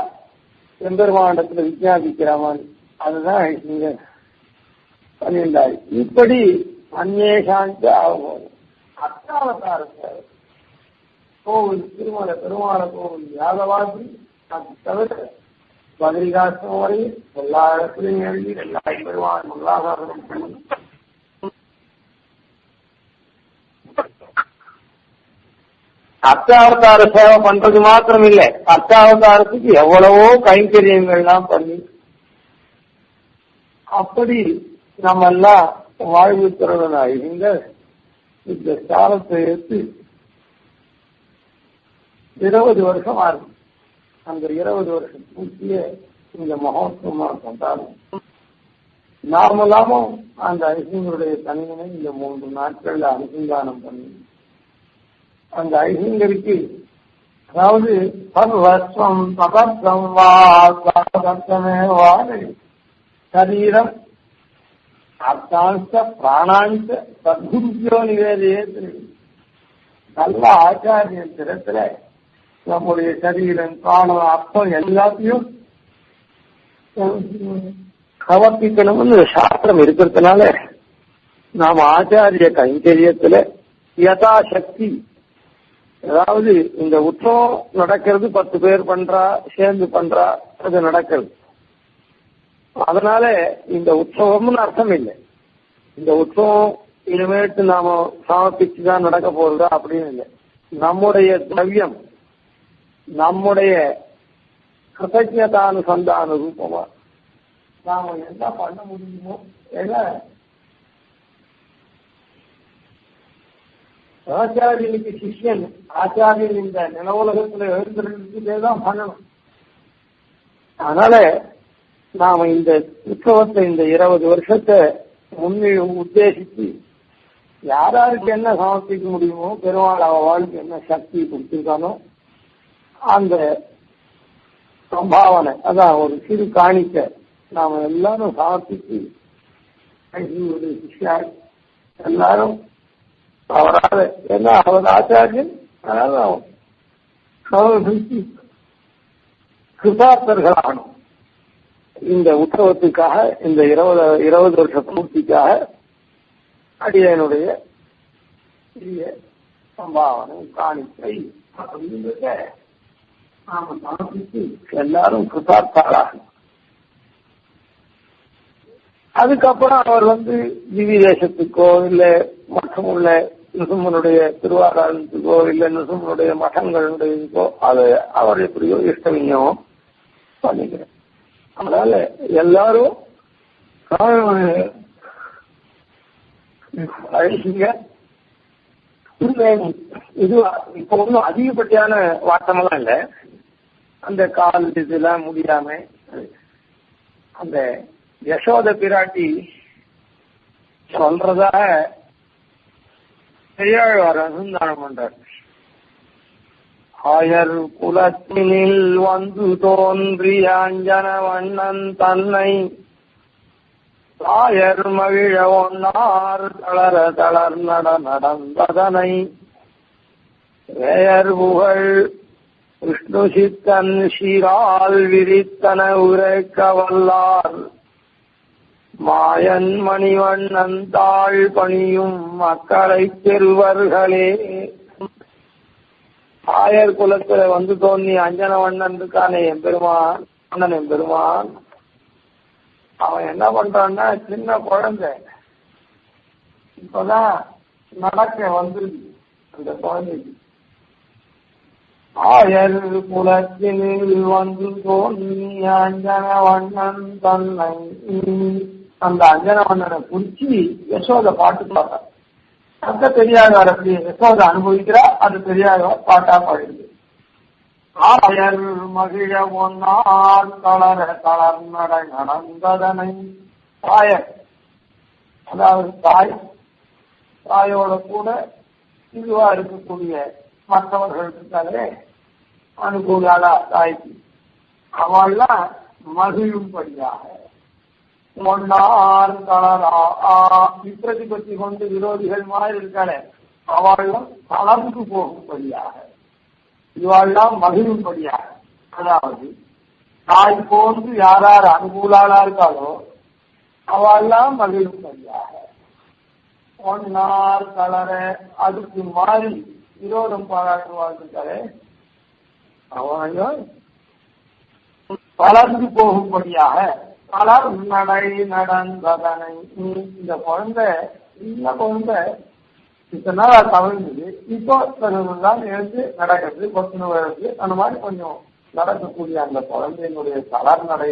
[SPEAKER 1] எம்பெருமாண்டத்துல விஞ்ஞாபிக்கிறாமல் அதுதான் இங்க 12. இப்படி அந்நேஷாஞ்ச ஆகும் அர்த்தாவதாரத்தை கோவில் திருமலை பெருமாள கோவில் யாதவாதி அது தவிர பத்ரிகாசம் வரை எல்லா இடத்துலையும் எழுதி எல்லா பெருமாள் மங்களாசாசனம் பண்ணி அர்த்தாவதார சேவை பண்றது மாத்திரம் இல்லை, அர்த்தாவதாரத்துக்கு எவ்வளவோ கைங்கரியங்கள்லாம் பண்ணி அப்படி நம்ம எல்லாம் வாழ்வு திறனாக இந்த ஸ்தானத்தை எடுத்து 20 வருஷம் ஆகும். அந்த 20 வருஷம் பூர்த்தியே இந்த மகோத்சவமா கொண்டாடும். நாமெல்லாமும் அந்த ஐசிங்கருடைய தனியனை இந்த 3 நாட்கள்ல அனுசந்தானம் பண்ணி அந்த ஐசிங்கருக்கு, அதாவது சர்வஸ்வம் பதர்த்தம் வாமே சரீரம் அர்த்தாந்த பிராணாந்த சத்குருஜோ நிவேதியது. நல்ல ஆச்சாரியன் திறத்துல நம்முடைய சரீரம் பிராணம் அர்த்தம் எல்லாத்தையும் சமர்ப்பிக்கணும்னு சாஸ்திரம் இருக்கிறதுனால நாம் ஆச்சாரிய கைங்கரியத்துல யதாசக்தி, அதாவது இந்த உற்சவம் நடக்கிறது 10 பேர் பண்றா, சேர்ந்து பண்றா, அது நடக்கிறது. அதனால இந்த உற்சவம்னு அர்த்தம் இல்லை. இந்த உற்சவம் இனிமேட்டு நாம சமர்ப்பிச்சுதான் நடக்க போறதா அப்படின்னு இல்லை. நம்முடைய திரவியம், நம்முடைய கிருதஜதானுசந்தான ரூபமா நாம என்ன பண்ண முடியுமோ எல்லாம் ஆச்சாரியனுக்கு சிஷ்யன், ஆச்சாரியன் இந்த நிலவுலகத்துல எழுந்திருந்துதான் பண்ணணும். அதனால நாம இந்த உற்சவத்தை இந்த 20 வருஷத்தை உத்தேசித்து யாராருக்கு என்ன சமர்ப்பிக்க முடியுமோ, பெருமாள் அவளுக்கு என்ன சக்தி கொடுத்திருக்கானோ அந்த சம்பாவனை, அதான் ஒரு சிறு காணிக்க நாம எல்லாரும் சமர்ப்பித்து சிஷ்யா எல்லாரும் அவரால் என்ன அவர் ஆச்சாரியன், அதனால அவர்களுக்கு கிருதார்த்தர்களாகணும். இந்த உற்சவத்துக்காக இந்த 20 வருஷ பூர்த்திக்காக அடியனுடைய சிறிய சம்பாவனை காணிக்கை அப்படின்றத நாம சமர்ப்பித்து எல்லாரும் கிருதார்த்தாகணும். அதுக்கப்புறம் அவர் திவ்ய தேசத்துக்கோ இல்ல மற்றம் உள்ள நிசுமனுடைய திருவாராயணத்துக்கோ இல்ல நிசுமனுடைய மഠங்களுடையதுக்கோ அது அவர் எப்படியோ இஷ்ட விநியோகம் பண்ணிக்கிறேன். அதனால எல்லாரும் அழிச்சிங்க. இது இப்ப ஒன்றும் அதிகப்படியான வாட்டமெல்லாம் இல்லை. அந்த கால் இதெல்லாம் முடியாம அந்த யசோத பிராட்டி சொல்றதாக பெரியாழ்வார் அனுசந்தானம் பண்றார். ஆயர் குலத்தினில் தோன்றிய அஞ்சன வண்ணன் தன்னை தாயர் மகிழ ஒன்னார் தளர தளர் நடந்ததனை வேயர் புகழ் விஷ்ணு சித்தன் சீரால் விரித்தன உரைக்க வல்லார் மாயன் மணிவண்ணன் தாழ் பணியும் மக்களை பெறுவர்களே. ஆயர் குலத்துல தோன்றி அஞ்சனவண்ணன் இருக்கானே எம்பெருமான், அண்ணன் எம்பெருமான், அவன் என்ன பண்றான்னா சின்ன குழந்தை இப்பதான் நடக்க வந்துருது அந்த குழந்தைக்கு. ஆயர் குலத்தினில் தோன்றி அஞ்சனவண்ணன் தன்னை, அந்த அஞ்சனவண்ணனை குறிச்சி யசோத பாட்டு பாடுறார். அந்த பெரியாழ்வார் அப்படி யசோத அனுபவிக்கிறா, அது பெரியாழ்வார் பாட்டா பாடுது. ஆயர் மகிழ ஒன்னார் தளர தளர் நடந்ததனை. தாயர் அதாவது தாயோட கூட இதுவா இருக்கக்கூடிய மற்றவர்கள் இருக்காங்களே அனுகூலாளா தாய்க்கு, அவள்லாம் மகிழும்படியாக ஒன்னார் தளரா விப்ரதிபத்தி கொண்டு விரோதிகள் மாதிரி இருக்காளே அவள்லாம் தளர்ந்து போகும்படியாக, இவாள்லாம் மகிழும்படியாக, அதாவது தாய் போன்று யார் அனுகூலாளா இருக்காளோ அவள்லாம் மகிழும்படியாக ஒன்னார் தளர, அதுக்கு மாறி விரோதம் பாராட்டுவாள் இருக்காளே அவள்லாம் வளர்ந்து போகும்படியாக தளர் நடை நடந்ததனை. இந்த குழந்தை சின்ன குழந்தை இத்தனை நாள் தவிர்ந்தது, இப்போ தான் எழுந்து நடக்கிறது, கொத்து வருது, அந்த மாதிரி கொஞ்சம் நடக்கக்கூடிய அந்த குழந்தையினுடைய தளர் நடை,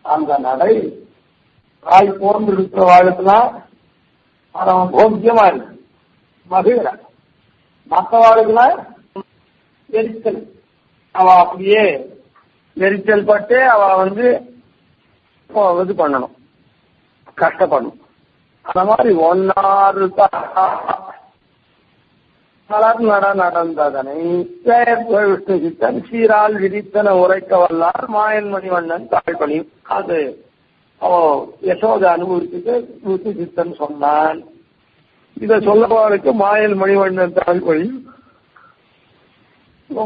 [SPEAKER 1] அந்த நடை தாய் போன்று இருக்கிற வாழ்க்கெல்லாம் அவன் போக்கியமா இருக்கு, மகிழ. மற்ற வாழ்க்கெல்லாம் எரிச்சல், அவ அப்படியே எரிச்சல் பட்டு அவ இது பண்ணணும், கஷ்டப்படணும். அந்த மாதிரி ஒன்னாறு மலர் நடந்ததனை விஷ்ணு சித்தன் சீரால் விதித்தன உரைக்க வல்லார் மாயன் மணிவண்ணன் தாழ்பணியும். அது யசோதை அனுபவிச்சுட்டு விஷ்ணு சித்தன் சொன்னான். இதை சொல்லவாளுக்கு மாயன் மணிவண்ணன் தாழ்பணியும்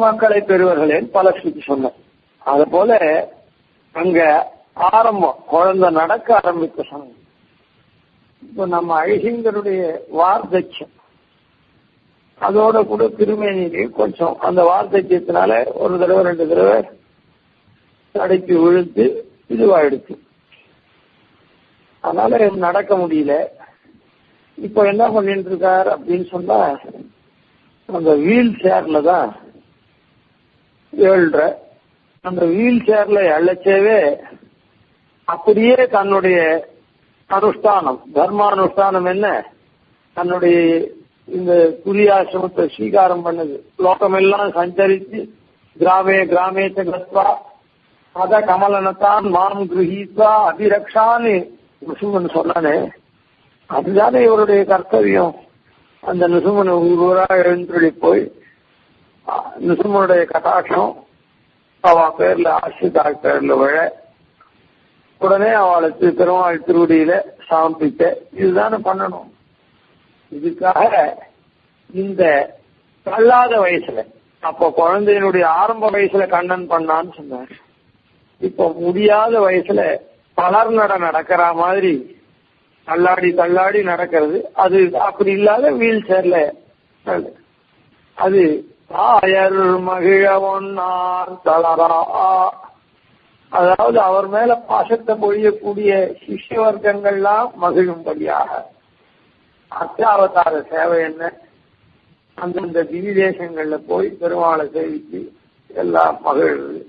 [SPEAKER 1] மக்களை பெறுவர்களேன் பல ஸ்ருதி சொன்னான். அது போல அங்க ஆரம்பம் குழந்தை நடக்க ஆரம்பித்த சமயம். இப்ப நம்ம ஐசிங்கருடைய வார்த்தக்கியம் அதோட கூட திருமேனிக்கு கொஞ்சம் அந்த வார்த்தக்கியத்தினால ஒரு தடவை 2 தடவை தடைக்கு விழுந்து இதுவாயிடுச்சு. அதனால நடக்க முடியல. இப்ப என்ன பண்ணிட்டு இருக்காரு அப்படின்னு சொன்னா, அந்த வீல் சேர்ல தான் ஏழ்ற. அந்த வீல் சேர்ல எழச்சவே அப்படியே தன்னுடைய அனுஷ்டானம், தர்மானுஷ்டானம் என்ன, தன்னுடைய இந்த துரியாசிரமத்தை ஸ்வீகாரம் பண்ணது, லோகமெல்லாம் சஞ்சரித்து கிராமே கிராமே கத்வா அத கமலனத்தான் மாம் கிரஹீத்வா அபிரக்ஷான்னு நிசுமன் சொன்னானே, அதுதானே இவருடைய கர்த்தவியம். அந்த நிசுமன் ஊரா எழுந்தொழி போய் நிசுமனுடைய கட்டாட்சம் அவ பேர்ல ஆசிரிதா பேர்ல விழ உடனே அவளுக்கு பெருமாள் திருவடியில சாம்பிக்க, இதுதானே பண்ணணும். இதுக்காக இந்த தள்ளாத வயசுல, அப்ப குழந்தையினுடைய ஆரம்ப வயசுல கண்ணன் பண்ணான்னு சொன்னார். இப்ப முடியாத வயசுல பலர் நடக்கிற மாதிரி தள்ளாடி தள்ளாடி நடக்கிறது. அது அப்படி இல்லாத வீல் சேர்ல அது தாயர் மகிழ ஒன்னார் தளரா, அதாவது அவர் மேல பாசத்தை பொழியக்கூடிய சிஷ்ய வர்க்கங்கள்லாம் மகிழும்படியாக அத்தியாவதார சேவை என்ன, அந்தந்த திவ்ய தேசங்கள்ல போய் பெருமாளை சேவிச்சு எல்லாம் மகிழ்வு.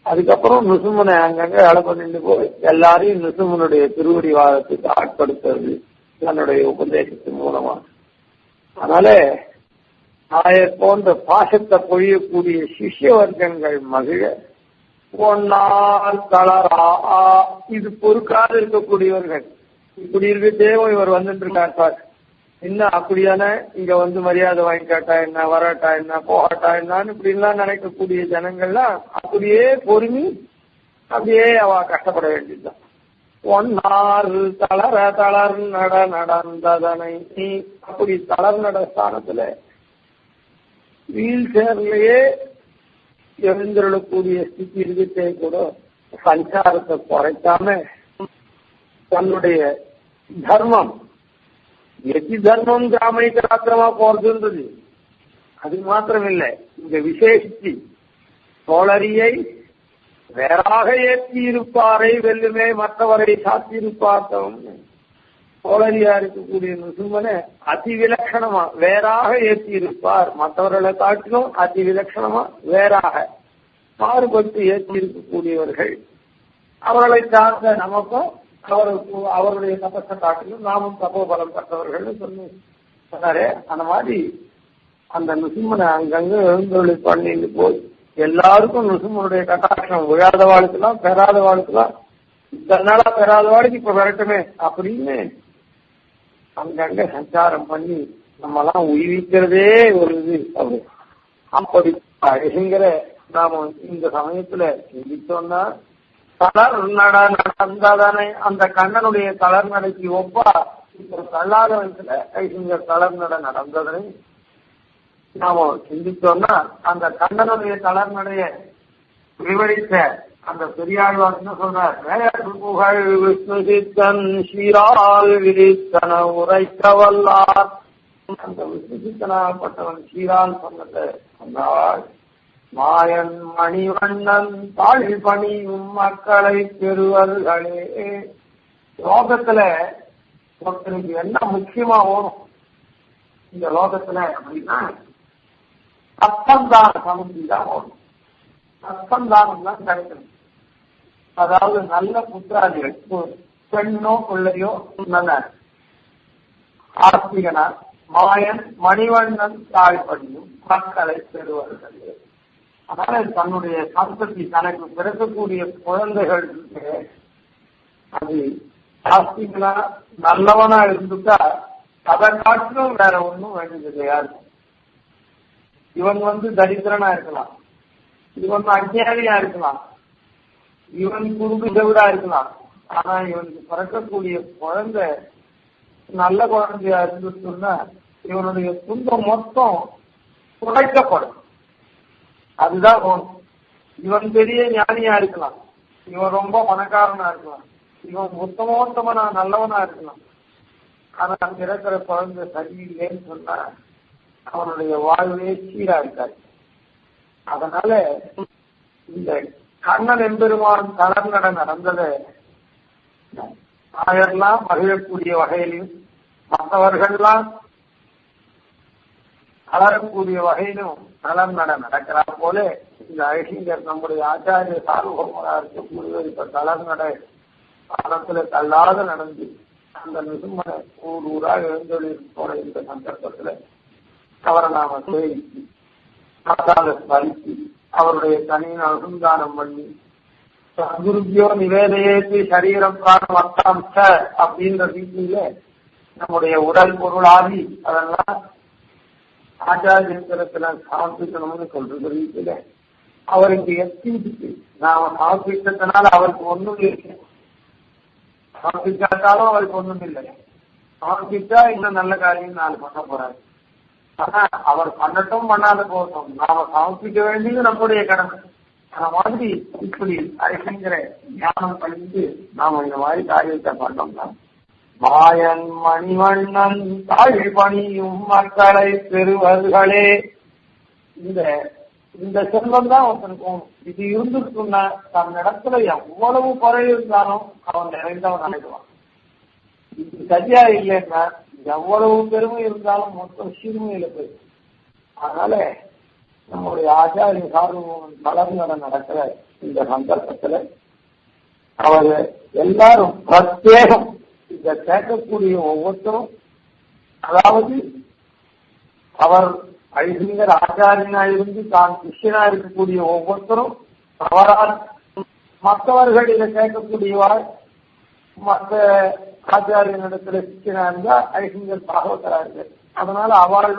[SPEAKER 1] அதுக்கப்புறம் நிசுமனை அங்கங்க வேலை பண்ணிட்டு போய் எல்லாரையும் நிசுமனுடைய திருவடிவாதத்துக்கு ஆட்படுத்துறது தன்னுடைய உபதேசத்தின் மூலமா. அதனால நாயர் போன்ற பாசத்தை பொழியக்கூடிய சிஷ்ய வர்க்கங்கள் மகிழ ஒன்னார் தளரா, இது பொறுக்காது இருக்கக்கூடியவர்கள். இப்படி இருக்க தேவம் இவர் வந்துட்டு இருக்கார், என்ன அப்படியான இங்க மரியாதை வாங்கி காட்டா என்ன, வராட்டா என்ன, போகாட்டா என்னான்னு இப்படி எல்லாம் நினைக்கக்கூடிய ஜனங்கள்லாம் அப்படியே பொறுமி அப்படியே அவ கஷ்டப்பட வேண்டியதுதான். ஒன்னார் தளர தளர் நடந்ததனை, அப்படி தளர் நட ஸ்தானத்துல வீல் சேர்லயே எழுந்திரக்கூடிய ஸ்திதி இருக்கே கூட சஞ்சாரத்தை குறைக்காம தன்னுடைய தர்மம், எதி தர்மம் கிராமணிக்கு ராத்திரமா போறதுன்றது அது மாத்திரம் இல்லை, இங்க விசேஷிச்சு தோழரியை வேறாக ஏற்றி இருப்பாரை வெல்லுமே மற்றவரை சாத்தி இருப்பார்த்தவம். தோழரியா இருக்கக்கூடிய நிசுமனை அதி விலட்சணமா வேறாக ஏற்றி இருப்பார், மற்றவர்களை காட்டிலும் அதி விலட்சணமா வேறாக மாறுபட்டு ஏற்றி இருக்கக்கூடியவர்கள். அவர்களை சார்ந்த நமக்கும் அவருடைய தபத்தை காட்டிலும் நாமும் தபோபலம் பெற்றவர்கள் சொன்னாரே. அந்த மாதிரி அந்த நிசுமனை அங்கங்க எழுந்தொழி பண்ணிட்டு போய் எல்லாருக்கும் நிசுமனுடைய கட்டாட்சம் விழாத வாழ்க்கலாம் பெறாத வாழ்க்கலாம், இத்தனை நாளா பெறாத வாழ்க்கை இப்ப வரட்டுமே அப்படின்னு அங்கங்க சஞ்சாரம் பண்ணி நம்மெல்லாம் உயிர்க்கிறதே ஒரு இது. அப்படி அழகுங்கிற நாம இந்த சமயத்துல சிந்தித்தோம்னா தளர் நடந்தாதானே அந்த கண்ணனுடைய தளர் நடைக்கு ஒப்பா இப்ப தள்ளாத வயசுல ஐசிங்கர் தளர் நடந்ததனை நாம சிந்தித்தோம்னா அந்த கண்ணனுடைய தளர் நடைய விவரித்த அந்த பெரியாழ்வார் என்ன சொல்றார், புகழ் விஷ்ணு சித்தன் சீரால் விரித்தன உரைக்க வல்லார். அந்த விஷ்ணு சித்தனாகப்பட்டவன் சீரால் சொன்னாள், மாயன் மணிவண்ணன் தாழ் பணியும் மக்களை பெறுவர்களே. லோகத்துல ஒருத்தனுக்கு என்ன முக்கியமா ஓடும் இந்த லோகத்துல அப்படின்னா சத்தந்தான சமுதி தான் ஓடும். சத்தந்தானம் தான் கிடைக்கணும். அதாவது நல்ல புத்திராதிகள், பெண்ணோ பிள்ளையோ நல்ல ஆஸ்திகனா மாயன் மணிவண்ணன் தாழ்படியும் மக்களை பெறுவார்கள். அதனால தன்னுடைய சந்ததி தனக்கு பிறக்கக்கூடிய குழந்தைகள் அது ஜாஸ்திகளா நல்லவனா இருந்துட்டா அதை காட்டிலும் வேற ஒன்றும் வேண்டியது கிடையாது. இவன் தரித்திரனா இருக்கலாம், இவன் அஞ்ஞானியா இருக்கலாம், இவன் குறுகுதவிடா இருக்கலாம். ஆனா இவனுக்கு பிறக்கக்கூடிய குழந்தை நல்ல குழந்தையா இருந்துச்சுன்னா இவனுடைய துன்பம் மொத்தம் குறைக்கப்படும். அதுதான் ஒன்று. இவன் பெரிய ஞானியா இருக்கலாம், இவன் ரொம்ப பணக்காரனா இருக்கலாம், இவன் உத்தமோத்தமனா நல்லவனா இருக்கலாம். ஆனா அங்க இருக்கிற குழந்தை சரியில்லைன்னு சொன்னா அவனுடைய வாழ்வே சீரா இருக்காது. அதனால இந்த கண்ணன் எம்பெருமான் கலர்நட நடந்தத நாயெல்லாம் மகிழக்கூடிய வகையிலும் மற்றவர்கள்லாம் கலரக்கூடிய வகையிலும் கலர்நட நடக்கிறார் போல இந்த ஐஷிங்கர் நம்முடைய ஆச்சாரிய சார்போமரா இருக்கக்கூடிய இப்ப கலர்நட காலத்துல தள்ளாத நடந்து அந்த நிசுமனை ஊராக எழுந்தொழில் போன இந்த சந்தர்ப்பத்துல அவரை நாம சேவித்து மத்தால ஸ்மரித்து அவருடைய தனியின் அனுசந்தானம் பண்ணி குருஜியோ நிவேதையேற்றி சரீரம் காணும் அர்த்தாம்ச அப்படின்ற ரீதியில நம்முடைய உடல் பொருளாகி அதெல்லாம் ஆச்சாரியத்துல சமர்ப்பிக்கணும்னு சொல்றது ரீதியில அவருக்கு எத்திட்டு நாம சமர்ப்பித்ததுனால அவருக்கு ஒண்ணும் இல்லை, சமர்ப்பிக்காட்டாலும் அவருக்கு ஒண்ணும் இல்லை. சமர்ப்பிச்சா இன்னும் நல்ல காரியம் நாலு பண்ண போறாரு. ஆனா அவர் பண்ணட்டும் பண்ணாத போட்டோம், நாம சமர்ப்பிக்க வேண்டியது நம்முடைய கடமை. அந்த மாதிரி இப்படி ஐஷங்கிற ஞானம் பண்ணிட்டு நாம இந்த மாதிரி காரியத்தை பண்ணோம்னா மாயன் மணிவண்ணன் தாழ் பணியும் மக்களை பெறுவர்களே. இந்த செல்வம் தான் ஒருத்தனுக்கும் இது இருந்துருக்குன்னா தன் இடத்துல எவ்வளவு குறை இருந்தாலும் அவன் நிறைந்தவன் ஆயிடுவான். இது சரியா இல்லைன்னா எவ்வளவு பெருமை இருந்தாலும் மொத்தம் சிறுமையில போயிடும். அதனால நம்முடைய ஆச்சாரிய சார்பம் வளர்ந்து நடக்கிற இந்த சந்தர்ப்பத்துல அவர் எல்லாரும் பிரத்யேகம் இதை கேட்கக்கூடிய ஒவ்வொருத்தரும், அதாவது அவர் ஐஷிங்கர் ஆச்சாரியனா இருந்து தான் சிஷ்யனா இருக்கக்கூடிய ஒவ்வொருத்தரும் அவரால் மற்றவர்கள் இதை கேட்கக்கூடியவாள் மற்ற ஆச்சாரியனிடத்துல சிஷ்யனா இருந்தா ஐஷிங்கர் பாகவதரா இருக்கு. அதனால அவள்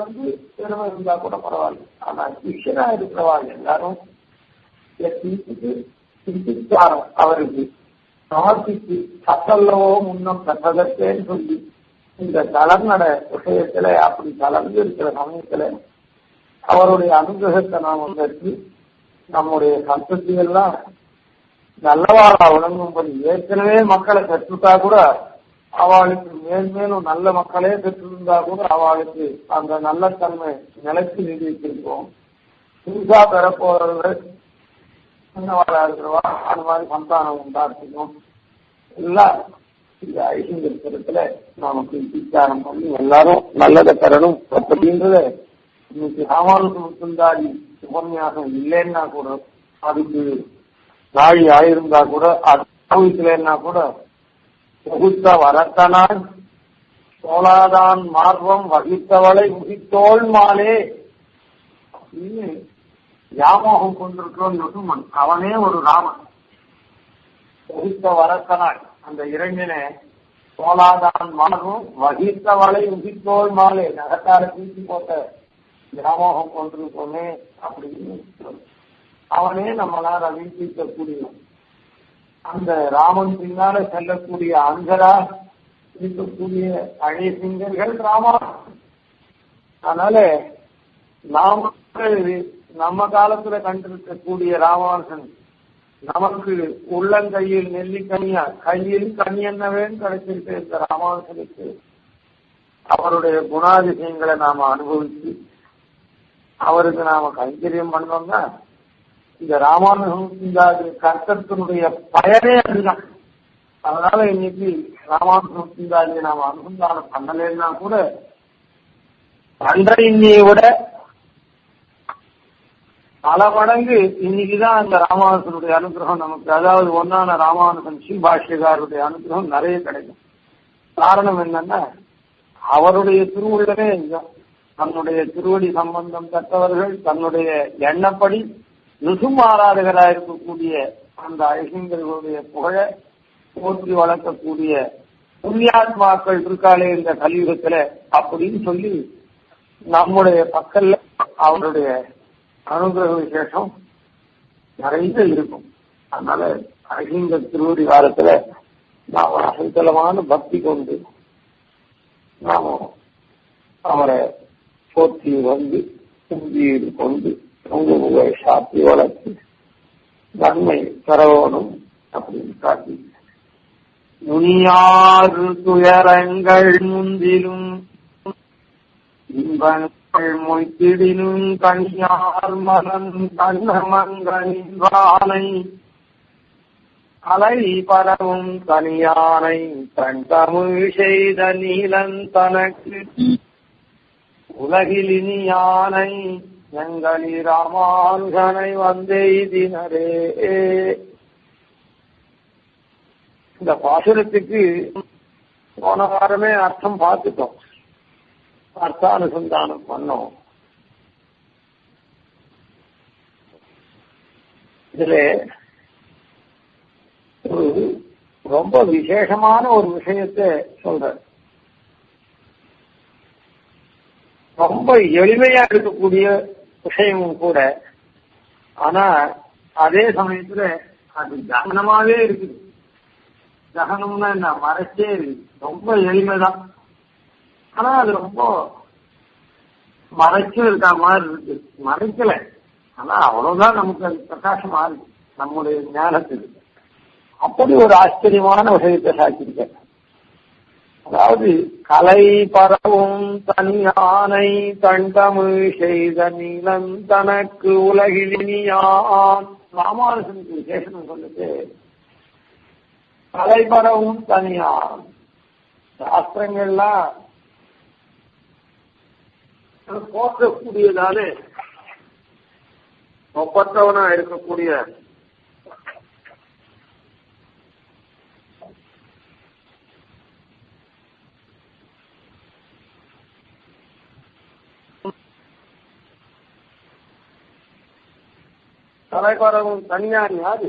[SPEAKER 1] பெருமை இருந்தா கூட பரவாயில்ல. ஆனா சிஷ்யனா இருக்கிறவாள் எல்லாரும் சிந்திச்சாரம் அவருக்கு சமர்ப்பித்து சத்தல்லவோ முன்னம் கற்றதற்கேன்னு சொல்லி இந்த கலர்நட விஷயத்துல அப்படி கலந்து இருக்கிற சமயத்துல அவருடைய அனுகிரகத்தை நாம் பெற்று நம்முடைய சந்ததியெல்லாம் நல்லவாழா விளங்கும்படி ஏற்கனவே மக்களை பெற்றுட்டா கூட அவளுக்கு மேன்மேலும் நல்ல மக்களே பெற்றிருந்தா கூட அவளுக்கு அந்த நல்ல தன்மை நிலைத்து நிரூபித்திருக்கோம். புதுசா பெறப்போறவர்கள் சின்னவாளா இருக்கிறவா அந்த மாதிரி சந்தானம் உண்டாக்கணும். எல்லாம் இந்த ஐஷிங்கத்துல நமக்கு விசாரம் பண்ணி எல்லாரும் நல்லதை பெறணும் அப்படின்றத இன்னைக்கு ராமானுஜமுந்தாடி உபன்யாசம் இல்லைன்னா கூட அதுக்கு நாழி ஆயிருந்தா கூட அனுபவிக்கலன்னா கூட தொகுத்த வரத்தனான் சோழாதான் மார்வம் வகித்தவளை முகித்தோள் மாலே அப்படின்னு வியாமோகம் கொண்டிருக்கிறோம். அவனே ஒரு ராமன். தொகுத்த வரத்தனான் அந்த இறைஞனே சோழாதான் மார்வம் வகித்தவளை முகித்தோள் மாலே நகத்தார தூக்கி போட்ட வியாமோகம் கொண்டிருக்கோமே அப்படின்னு அவனே நம்மளால் வீழ்த்திக்கக்கூடிய அந்த ராமன் பின்னால செல்லக்கூடிய அங்கரா இருக்கக்கூடிய பழைய சிங்கர்கள் ராமா. அதனால நாம நம்ம காலத்துல கண்டிருக்கக்கூடிய ராமானுஜன் நமக்கு உள்ளங்கையில் நெல்லிக்கனியா கையில் கனி என்னவேன்னு கிடைச்சிருக்க இந்த ராமானுஜனுக்கு அவருடைய குணாதிசயங்களை நாம அனுபவிச்சு அவருக்கு நாம கைங்கரியம் பண்ணோம்னா இந்த ராமானுஜன் கர்த்தத்தினுடைய பயனே அதுதான். அதனால இன்னைக்கு ராமானுஜன் நாம அனுசந்தானம் பண்ணலன்னா கூட அன்றைய விட பல மடங்கு இன்னைக்குதான் அந்த ராமானுஜனுடைய அனுகிரகம் நமக்கு, அதாவது ஒன்னான ராமானுஜன் ஸ்ரீபாஷ்யகாருடைய அனுகிரகம் நிறைய கிடைக்கும். காரணம் என்னன்னா அவருடைய திருவுள்ளமே தன்னுடைய திருவடி சம்பந்தம் பெற்றவர்கள் தன்னுடைய எண்ணப்படி நிசுமாராதகராக இருக்கக்கூடிய அந்த ஐசிங்கர்களுடைய புகழ போற்றி வளர்க்கக்கூடிய புண்ணியாத்மாக்கள் இருக்காளே இந்த கலியுகத்துல அப்படின்னு சொல்லி நம்முடைய பக்கல்ல அவருடைய அனுகிரக விசேஷம் நிறைய இருக்கும். அதனால ஐசிங்க திருவடி காலத்துல நாம் அசைத்தலமான பக்தி கொண்டு நாம அவரை போற்றி வந்து கும்பியீடு கொண்டு உங்க சாத்தி வளர்த்து நன்மை பெறவனும் அப்படின்னு காட்டி நுனியாறு துயரங்கள் முந்திலும் இன்பங்கள் மொய்த்திடினும் கனியார் மகன் கண்ணமங்களின் வானை அலை பரவும் தனியானை தன் தமிழ் செய்த நீலன் தனக்கு உலகில் இனியானை எங்களி ராமானுஜனை வந்தெய்தினரே. இந்த பாசுரத்துக்கு போன வாரமே அர்த்தம் பார்த்துட்டோம், அர்த்தானுசந்தானம் பண்ணோம். இதுல ஒரு ரொம்ப விசேஷமான ஒரு விஷயத்தை சொல்ற, ரொம்ப எளிமையா இருக்கக்கூடிய விஷயமும் கூட, ஆனா அதே சமயத்துல அது ககனமாவே இருக்குது. ககனம்னா என்ன, மறைச்சே இருக்கு. ரொம்ப எளிமைதான், ஆனா அது ரொம்ப மறைச்சு இருக்கா மாதிரி இருக்கு. மறைக்கல, ஆனா அவ்வளவுதான் நமக்கு அது பிரகாசமா இருக்கு நம்முடைய ஞானத்துக்கு. அப்படி ஒரு ஆச்சரியமான விஷயத்தை சாட்சிருக்க. அதாவது கலை பரவும் தனியானை தண்டமிழ் செய்த நீலன் தனக்கு உலகிலினியான். ராமானுஜனுக்கு விசேஷம் சொல்லிட்டு கலை பரவும் தனியான் சாஸ்திரங்கள்லாம் போற்றக்கூடியதாலே ஒப்பற்றவனா இருக்கக்கூடிய தலைபரவும் தனியான் யாரு?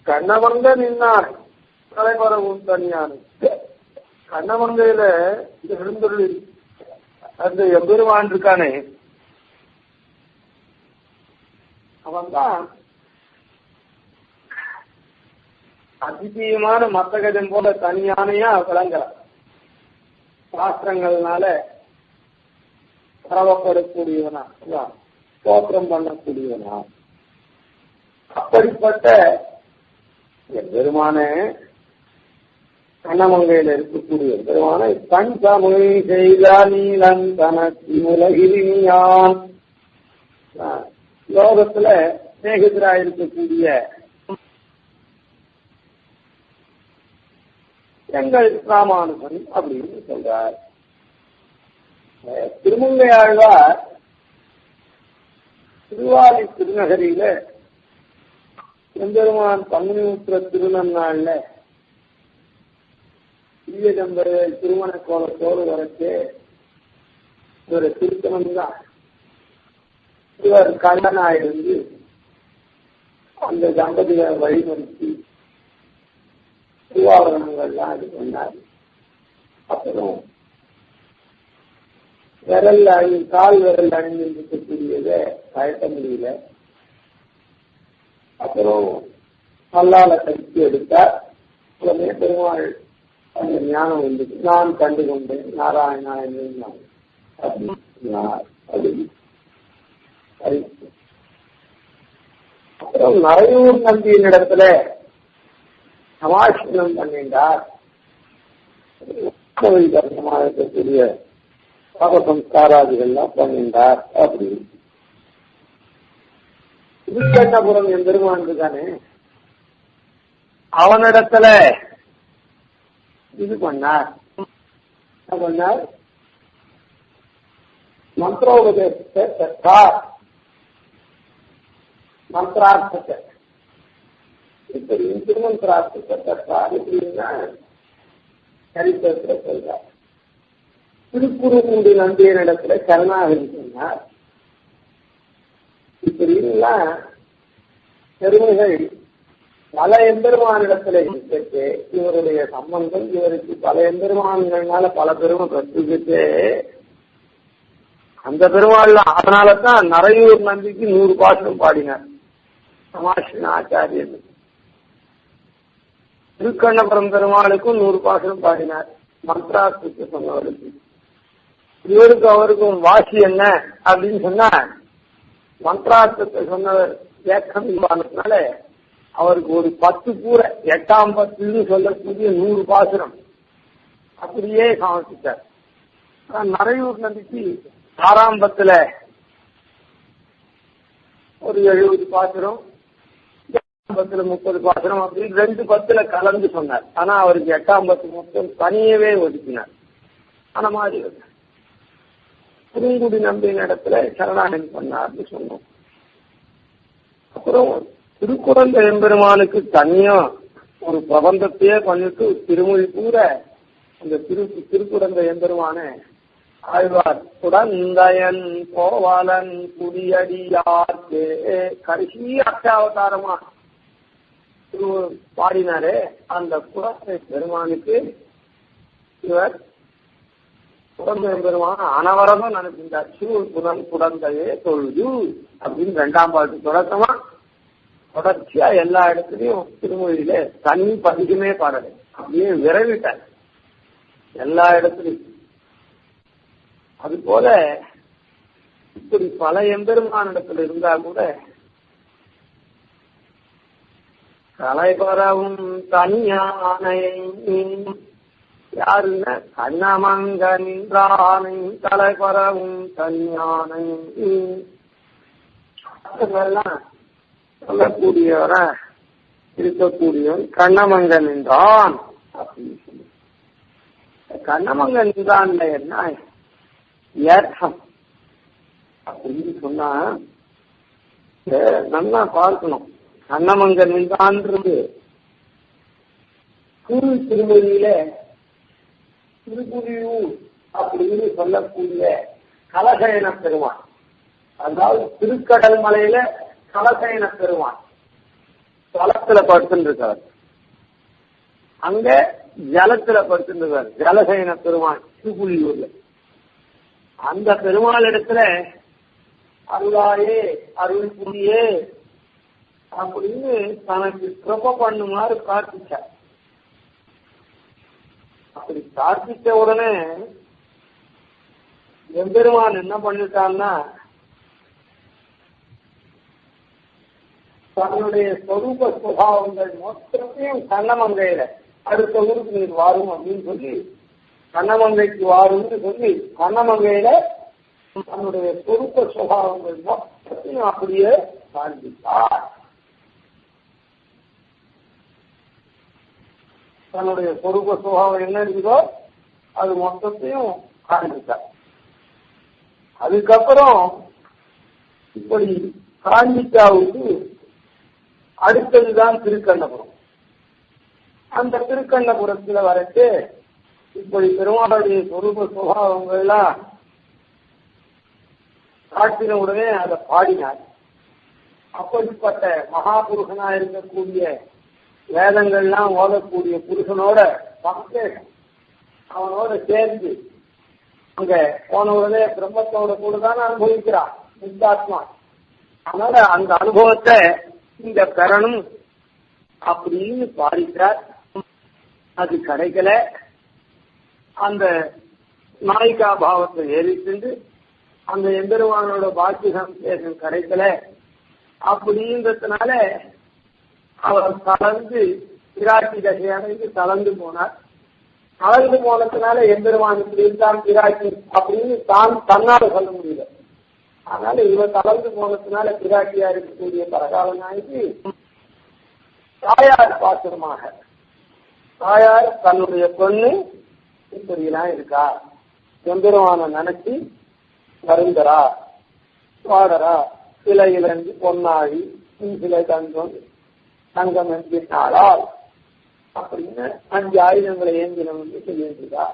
[SPEAKER 1] கண்ணமங்க நின்னார் தலைபரவும் தனியான். கண்ணமங்கையில இந்த எழுந்தொழில் அந்த எம்பெருமான் இருக்கானே, அவன் தான் அதிசயமான மத்தகஜம் போல தனியானையா விளங்குறான். சாஸ்திரங்கள்னால பரவப்படக்கூடியவனா, ஸ்தோத்திரம் பண்ணக்கூடியவனா. அப்படிப்பட்ட பெருமான கண்ணமங்கையில இருக்கக்கூடிய பெருமான தன் தமிழ் செய்த நீலன் தனக்கு உலகிலினியான். லோகத்துல மேகத்திராய் இருக்கக்கூடிய எங்கள் ராமானுஜன் அப்படின்னு சொல்றார். திருமங்கையாழ்வார் திருவாலி திருநகரியில எம்பெருமான் பங்குனிமுத்திர திருநன்னாள்ல தம்பதிகள் திருமண கோலத்தோடு வரச்சு ஒரு திருத்தனம் தான். இவர் கண்ணனாயிருந்து அந்த தம்பதிகளை வழிமறித்து திருவாபரணங்கள்லாம் இது பண்ணார். அப்புறம் கால் விரல் அணிந்திருக்கக்கூடியத கழட்ட முடியல. அப்புறம் நல்லால கழித்து எடுத்தார். உடனே பெருமாள் அந்த ஞானம் வந்து நான் கண்டு கொண்டேன் நாராயணா என்ன. அப்புறம் நரையூர் நம்பியின் இடத்துல சமாஷ்டம் பண்ணிட்டார். தர்மமாக இருக்கக்கூடிய பாபசம்ஸ்காராதிகள்லாம் பண்ணிட்டார். அப்படி திருக்கண்ணபுரம் எம்பெருமான் இருக்கானே, அவனிடத்துல இது பண்ணார். என்ன பண்ணார்? மந்திரோபதேசத்தை பெற்றார். மந்திரார்த்தத்தை இப்படி திருமந்திரார்த்தத்தை பெற்றார். எப்படின்னா சரித்திரத்தில் சொல்றார். திருக்குறுங்குடி நம்பியனிடத்துல சரணாகதி சொன்னார். இப்படிலாம் பெருமைகள் பல எம்பெருமானிடத்துல இருக்கிறது. இவருடைய சம்பந்தம் இவருக்கு பல எம்பெருமான்கள்னால பல பெருமை கற்றுக்கிட்டு அந்த பெருமாள் அதனாலதான் நரையூர் நம்பிக்கு 100 பாசுரம் பாடினார் சமாஷ்ண ஆச்சாரியன். திருக்கண்ணபுரம் பெருமாளுக்கும் 100 பாசுரம் பாடினார் மந்த்ராஸ்துக்கு சொன்னவருக்கு. இவருக்கு அவருக்கும் வாசி என்ன அப்படின்னு சொன்னா மந்த்ராஸ்தத்தை சொன்னவர் ஏக்கம் இல்லாததுனால அவருக்கு ஒரு 10 கூரை 8ஆம் 10 சொல்லக்கூடிய 100 பாசுரம் அப்படியே சமர்ப்பித்தார். நரையூர் நம்பிக்கு 6ஆம் 10 ஒரு 70 பாசுரம் 30 பாசுரம் அப்படி 2 10 கலந்து சொன்னார். ஆனா அவருக்கு 8ஆம் 10 மொத்தம் தனியவே ஒதுக்கினார். அந்த மாதிரி குறுங்குடி நம்பின இடத்துல சரணாகதி பண்ணார்னு சொன்னோம். அப்புறம் திருக்குறந்த எம்பெருமானுக்கு தனியா ஒரு பிரபந்தத்தையே பண்ணிட்டு திருமொழி கூட அந்த திருக்குறந்த எம்பெருமான ஆழ்வார் குடந்தயன் கோவாலன் குடியடியார்க்கு கடைசி அஷ்டாவதாரமா பாடினாரே அந்த குழந்தை பெருமானுக்கு இவர் குழந்தை பெருமான அனவரமும் நினைக்கின்றார். சூழ் புதன் குழந்தையே தொழுது அப்படின்னு 2ஆம் பாட்டு தொடக்கமா தொடர்ச்சியா எல்லா இடத்துலயும் திருமொழியில தனி பதிக்குமே பாடலை அப்படியே விரைவிட்டார் எல்லா இடத்துலயும். அது போல இப்படி பல எம்பெருமானிடத்துல இருந்தா கூட கலைபரவும் தனியானை யாருன்னா கண்ணமங்க நின்றானை கலைபரவும் தனியானை சொல்லக்கூடியவர இருக்கக்கூடியவன் கண்ணமங்க நின்றான் அப்படின்னு சொல்லி கண்ணமங்க நின்றான் என்ன ஏற்றம் அப்படின்னு சொன்னா நல்லா பார்க்கணும். கண்ணமங்க நின்றான்றது குரு திருமொழியில திருக்குறியூர் அப்படின்னு சொல்லக்கூடிய கலசயன பெருமான், அதாவது திருக்கடல் மலையில கலசயன பெருமான் ஜலத்துல படுத்துருக்கார். அங்க ஜலத்துல படுத்துருக்கார் ஜலசயன பெருமான் திருக்குறியூர்ல. அந்த பெருமாள் இடத்துல அருளாயே அருள் புரியே அப்படின்னு தனக்கு கிருப பண்ணுமாறு பிரார்த்திச்சார். அப்படி பிரார்த்திச்ச உடனே எம்பெருமான் என்ன பண்ணிட்டான்னா தன்னுடைய சொரூப சுபாவங்கள் மொத்தத்தையும் கண்ணமங்கையில அடுத்த ஊருக்கு நீர் வாரும் அப்படின்னு சொல்லி கண்ணமங்கைக்கு வாரும்னு சொல்லி கண்ணமங்கையில தன்னுடைய சொரூப சுபாவங்கள் மொத்தத்தையும் அப்படியே காண்பித்தார். தன்னுடைய சொரூப சுபாவம் என்ன இருக்குதோ அது மொத்தத்தையும் காண்பித்தார். அதுக்கப்புறம் இப்படி காண்பித்தாவுக்கு அடுத்ததுதான் திருக்கண்ணபுரம். அந்த திருக்கண்ணபுரத்துல வரைக்கு இப்படி பெருமாளுடைய சொரூப சுபாவங்கள்லாம் காட்டின உடனே அதை பாடினார். அப்படிப்பட்ட மகாபுருஷனா இருக்கக்கூடிய வேதங்கள்லாம் ஓதக்கூடிய புருஷனோட சம்சேஷம் அவனோட சேர்ந்து அங்க போன உடனே பிரம்மத்தோட கூட தானே அனுபவிக்கிறான் முக்தாத்மா. அதனால அந்த அனுபவத்தை இங்க பெறணும் அப்படின்னு பாடிக்கிறார். அது கிடைக்கல. அந்த நாயிகா பாவத்தை ஏறிட்டு அந்த எம்பெருமானோட பாக்கிய சம்சேஷம் கிடைக்கல. அப்படின்றதுனால அவர் கலந்து பிராட்டி தசையடைந்து கலந்து போனார். கலந்து போனதுனால எம்பெருமானுக்கு இருந்தான் பிராட்டி அப்படின்னு தான் தன்னால சொல்ல முடியல. அதனால இவர் கலந்து போனதுனால பிராட்டியா இருக்கக்கூடிய பரகால நாய்க்கு தாயார் பாத்திரமாக தாயார் தன்னுடைய பொண்ணு இப்படியெல்லாம் இருக்கா எம்பெருமான நினைச்சு வருந்தரா பாடரா சிலையிலிருந்து பொன்னாழி சிலை தங்கம் தங்கம் என்கிறாளால் அப்படின்னு 5 ஆயுதங்களை ஏந்தினம் வந்து சொல்லியிருக்கிறார்.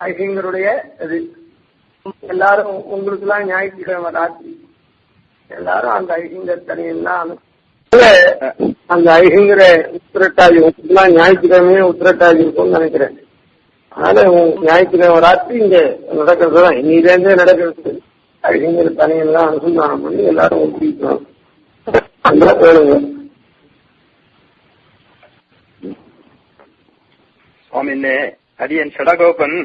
[SPEAKER 1] ஐசிங்கருடைய இது. எல்லாரும் உங்களுக்கு எல்லாம் ஞாயிற்றுக்கிழமை ராத்திரி எல்லாரும் அந்த ஐசிங்கர் தனியெல்லாம் அந்த ஐசிங்கர உத்திரட்டாதி ஞாயிற்றுக்கிழமையே உத்திரட்டாதி இருக்கும்னு நினைக்கிறேன். அதனால ஞாயிற்றுக்கிழமை ராத்திரி இங்க நடக்கிறதுதான் இன்னிலேருந்தே நடக்கிறது. ஐசிங்கர் தனியெல்லாம் அனுசந்தானம் பண்ணி எல்லாரும் ஒப்பிக்கணும். அந்த கேளுங்க
[SPEAKER 2] சுவாமின்னே. அடியன் சடகோபன்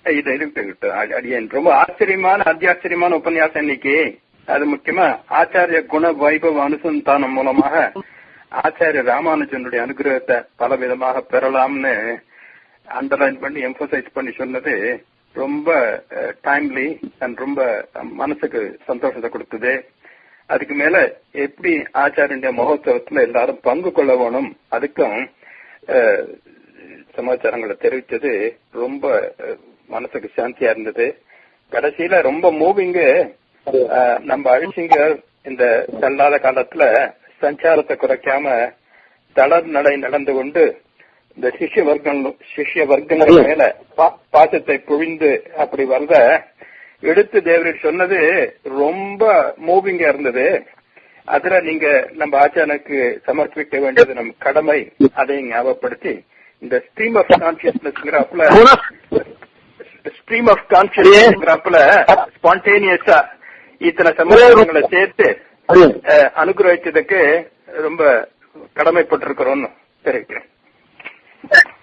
[SPEAKER 2] இது இருக்கு. அடியன் ரொம்ப அத்தியாச்சரியமான உபன்யாசம் இன்னைக்கு. அது முக்கியமா ஆச்சாரிய குண வைபவ அனுசந்தானம் மூலமாக ஆச்சாரிய ராமானுஜனுடைய அனுகிரகத்தை பல விதமாக பெறலாம்னு அண்டர்லைன் பண்ணி எம்பசைஸ் பண்ணி சொன்னது ரொம்ப டைம்லி அண்ட் ரொம்ப மனசுக்கு சந்தோஷத்தை கொடுத்தது. அதுக்கு மேல எப்படி ஆச்சாரிய மகோத்சவத்துல எல்லாரும் பங்கு கொள்ள வேணும் அதுக்கும் சமாச்சாரங்களை தெரிவித்தது ரொம்ப மனசுக்கு சாந்தியா இருந்தது. கடைசியில ரொம்ப மூவிங்கு நம்ம அழிச்சிங்கர் இந்த தள்ளாத காலத்துல சஞ்சாரத்தை குறைக்காம தளர் நடை நடந்து கொண்டு இந்த சிஷ்ய வர்க்கங்கள் மேல பாசத்தை புழிந்து அப்படி வர்ற எடுத்து தேவரீர் சொன்னது ரொம்ப மூவிங்கா இருந்தது. அதுல நீங்க நம்ம ஆச்சாரனுக்கு சமர்ப்பிக்க வேண்டியது நம் கடமை. அதை ஞாபகப்படுத்தி இந்த ஸ்ட்ரீம் ஆஃப் கான்சியஸ்னஸ்ங்கிறப்பல ஸ்பான்டேனியஸா இத்தனை சமூகங்களை சேர்த்து அனுகிரகிச்சதுக்கு ரொம்ப கடமைப்பட்டிருக்கிறோம்னு தெரிவிக்கிறேன்.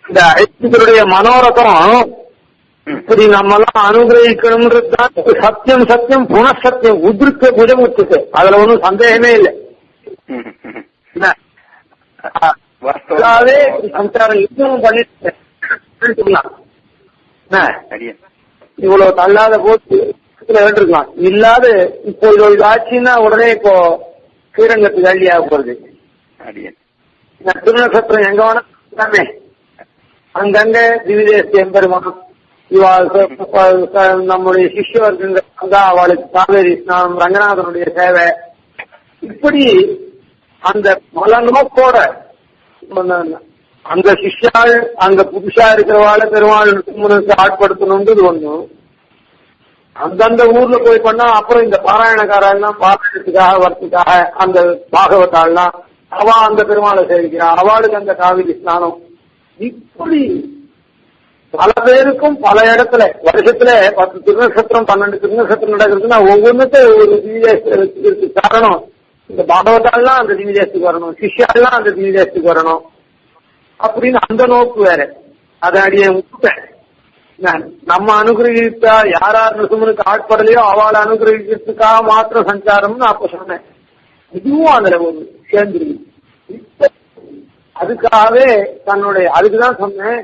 [SPEAKER 1] இந்த ஐக்கியத்தினுடைய மனோரதம் இப்படி நம்மெல்லாம் அனுகிரகிக்கணும்ன்றதுதான் சத்தியம் சத்தியம் புனசத்தியம் உதிர்க்க புஜமுத்துக்கு அதுல ஒன்றும் சந்தேகமே இல்லை. சஞ்சாரம் இன்னும் பண்ணிட்டு இவ்வளவு தள்ளாத போட்டு வேண்டிருக்கலாம் இல்லாத இப்போ இது ஆச்சுன்னா உடனே இப்போ ஸ்ரீரங்கத்துக்கு அள்ளி ஆக போறது. திருநட்சத்திரம் எங்க வேணாமே அங்கங்க திவிதேச எம்பெருமான் நம்முடைய சிஷ்யவர்கள் அவளுக்கு காவேரி ரங்கநாதனுடைய சேவை இப்படி அந்த பல நோக்கோட அந்த சிஷ்யாள் அங்க புதுசா இருக்கிறவாள பெருமாள் ஆட்படுத்தணும்ன்றது ஒண்ணும். அந்தந்த ஊர்ல போய் பண்ணா அப்புறம் இந்த பாராயணக்காரெல்லாம் பாராயணத்துக்காக வரத்துக்காக அந்த பாகவத்தாள்லாம் அவ அந்த பெருமாளை சேவிக்கிறா, அவளுக்கு அந்த காவிரி ஸ்நானம். இப்படி பல பேருக்கும் பல இடத்துல வருஷத்துல 10 திருநட்சத்திரம் 12 திருநட்சத்திரம் நடக்கிறதுன்னா ஒவ்வொன்றுக்கும் ஒரு திவ்யதேசத்துக்கு காரணம். இந்த பாகவதாலாம் அந்த திவ்யதேசத்துக்கு வரணும், சிஷ்யாலாம் அந்த திவ்யதேசத்துக்கு வரணும் அப்படின்னு அந்த நோக்கு வேற. அதை அடியே விட்டுட்டேன். நம்ம அனுகிரகித்தா யார் நுசுமனுக்கு ஆட்படலையோ அவளை அனுகிரகிக்கிறதுக்காக மாத்திரம் சஞ்சாரம்னு அப்ப சொன்னேன். இதுவும் அதுல ஒரு சேர்ந்துருக்கு. அதுக்காகவே தன்னுடைய அதுக்குதான் சொன்னேன்.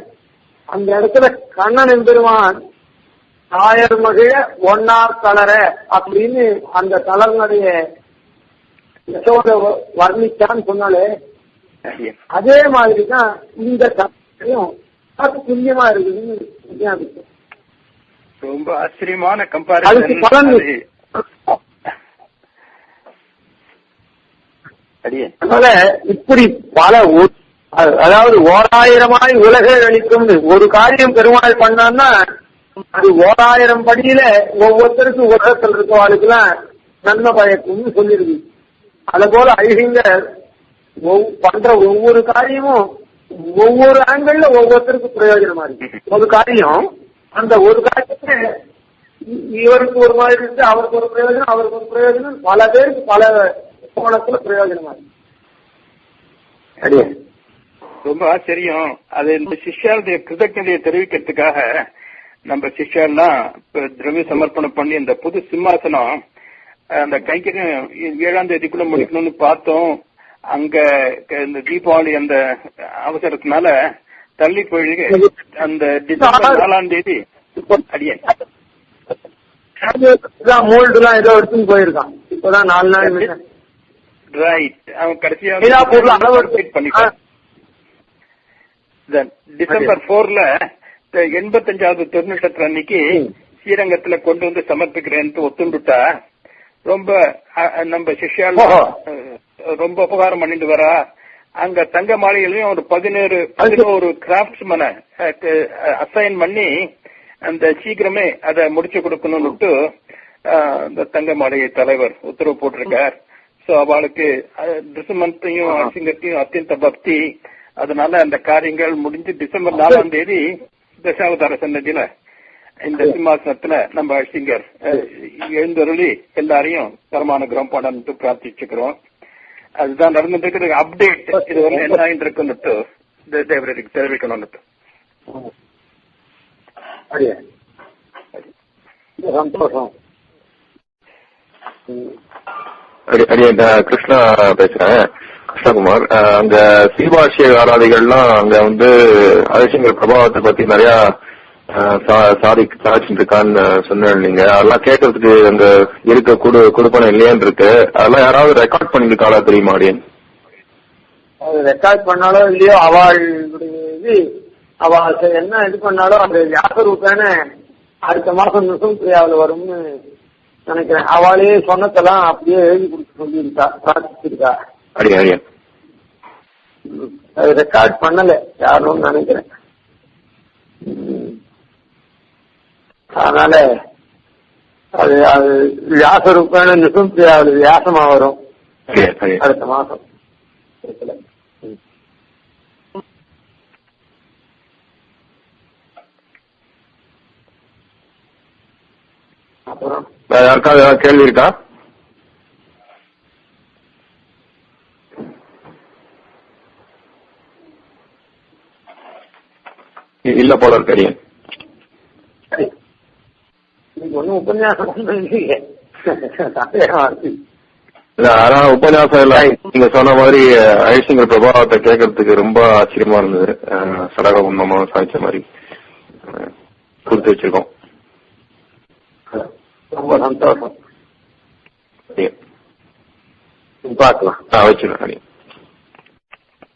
[SPEAKER 1] அந்த இடத்துல கண்ணன் எம்பெருமான் ஆயர் மகிழ ஒன்னார் தளர அப்படின்னு அந்த தளர்னுடைய யசோத வர்ணிச்சான்னு சொன்னாலே அதே மாதிரிதான் இந்த கதையும் புண்ணியமா இருக்குதுன்னு
[SPEAKER 2] ரொம்ப ஆச்சரியமான கம்பேரிசன்.
[SPEAKER 1] அதனால இப்படி பல அதாவது 1000 உலக அளிக்கும் ஒரு காரியம் பெருமாள் பண்ணான்னா அது 1000 படியில ஒவ்வொருத்தருக்கும் உலகத்தில் இருக்கவாளுக்கெல்லாம் நன்மை பயக்கும்னு சொல்லிருக்கு. அது போல ஐஹிங்கர் பண்ற ஒவ்வொரு காரியமும் ஒவ்வொரு ஆங்கிள் ஒவ்வொருத்தருக்கும் பிரயோஜனமா இருக்கு. ஒரு காரியம் அந்த ஒரு காரியத்தை இவருக்கு ஒரு மாதிரி இருக்கு, அவருக்கு ஒரு பிரயோஜனம், அவருக்கு ஒரு பிரயோஜனம், பல பேருக்கு பல கோணத்துல பிரயோஜனமா இருக்கு.
[SPEAKER 2] ரொம்ப ஆச்சரியம். அது இந்த சிஷ்யாருடைய கிருதஜதையை தெரிவிக்கிறதுக்காக நம்ம சிஷ்யெல்லாம் திரவிய சமர்ப்பணம் பண்ணி இந்த புது சிம்மாசனம் அந்த கைங்கரியம் 7ஆம் தேதிக்குள்ள முடிக்கணும்னு பார்த்தோம். அங்க இந்த தீபாவளி அந்த அவசரத்தினால தள்ளி போயிடுங்க. அந்த டிசம்பர் 4ஆம் தேதி அடியேன்
[SPEAKER 1] மோல்டுலாம் ஏதோ எடுத்துன்னு போயிருக்கான். இப்பதான் 4 நாள்
[SPEAKER 2] ரைட். அவன் கடைசியா பண்ணிட்டான். டிசம்பர் 4ல 85வது திருநட்சத்திரம் அன்னைக்கு ஸ்ரீரங்கத்துல கொண்டு வந்து சமர்ப்பிக்கிறேன்னு ஒத்துண்டுட்டா. ரொம்ப நம்ம சிஷ்யால ரொம்ப உபகாரம் பண்ணிட்டு வரா. அங்க தங்க மாளிகையிலையும் ஒரு 11 கிராப்ட்ஸ்மேனை அசைன் பண்ணி அந்த சீக்கிரமே அதை முடிச்சு கொடுக்கணும்னு இந்த தங்க மாளிகை தலைவர் உத்தரவு போட்டிருக்கார். சோ அவளுக்கு டிசம்பரையும் அசிங்கத்தையும் அத்தியந்த பக்தி. அதனால அந்த காரியங்கள் முடிஞ்சு டிசம்பர் 4ஆம் தேதி தசாவதார சன்னதியில இந்த சிம்மாசனத்துல நம்ம சிங்கர் எழுந்தருளி எல்லாரையும் பரமானுகிரகம் பண்ணு பிரார்த்திச்சுக்கிறோம். அதுதான் நடந்துட்டு இருக்கிற அப்டேட். இது வந்து என்ன ஆயிட்டு இருக்குன்னு தேவரருக்கு தெரிவிக்கணும்னு.
[SPEAKER 1] சந்தோஷம்.
[SPEAKER 3] கிருஷ்ணா பேசுறேன், கிருஷ்ணகுமார். அங்க சீபாஷிய ஆராதிகள்லாம் அங்க வந்து ஆதிசங்கர் பிரபாவத்தை பத்தி நிறைய சாதிச்சுட்டு இருக்கான்னு சொன்னேன். நீங்க அதெல்லாம் கேட்கறதுக்கு அங்க இருக்க கொடுப்பன இல்லையான்னு இருக்கு. அதெல்லாம் யாராவது ரெக்கார்ட் பண்ணிருக்காளா தெரியுமா? அடியன்
[SPEAKER 1] ரெக்கார்ட் பண்ணாலோ இல்லையோ அவளுடைய அவ என்ன இது பண்ணாலும் அந்த வியாசரூப்பான அடுத்த மாசம் நிசம்பிரியாவில் வரும்னு நினைக்கிறேன். அவளே சொன்னதெல்லாம் அப்படியே எழுதி கொடுத்து சொல்லியிருக்கா, பிரார்த்திச்சிருக்கா. அது ரெக்கார்ட் பண்ணல யாரும் நினைக்கிறேன். அதனால அது அது வியாசரூபான நிசும்சி அது வியாசமா வரும் அடுத்த மாசம். அப்புறம்
[SPEAKER 3] யாருக்காவது ஏதாவது கேள்வி இருக்கா? இல்ல போல இருக்கீங்க.
[SPEAKER 1] ஒன்னும் உபன்யாசம் இல்லையே.
[SPEAKER 3] ஆனா உபன்யாசம் இல்ல, நீங்க சொன்ன மாதிரி ஐசிங்கர் பிரபாவத்தை கேட்கறதுக்கு ரொம்ப ஆச்சரியமா இருந்தது. சடக உண்மமா சாதிச்ச மாதிரி கொடுத்து வச்சிருக்கோம்.
[SPEAKER 1] ரொம்ப சந்தோஷம்.
[SPEAKER 3] பார்க்கலாம். வச்சிருக்கேன்.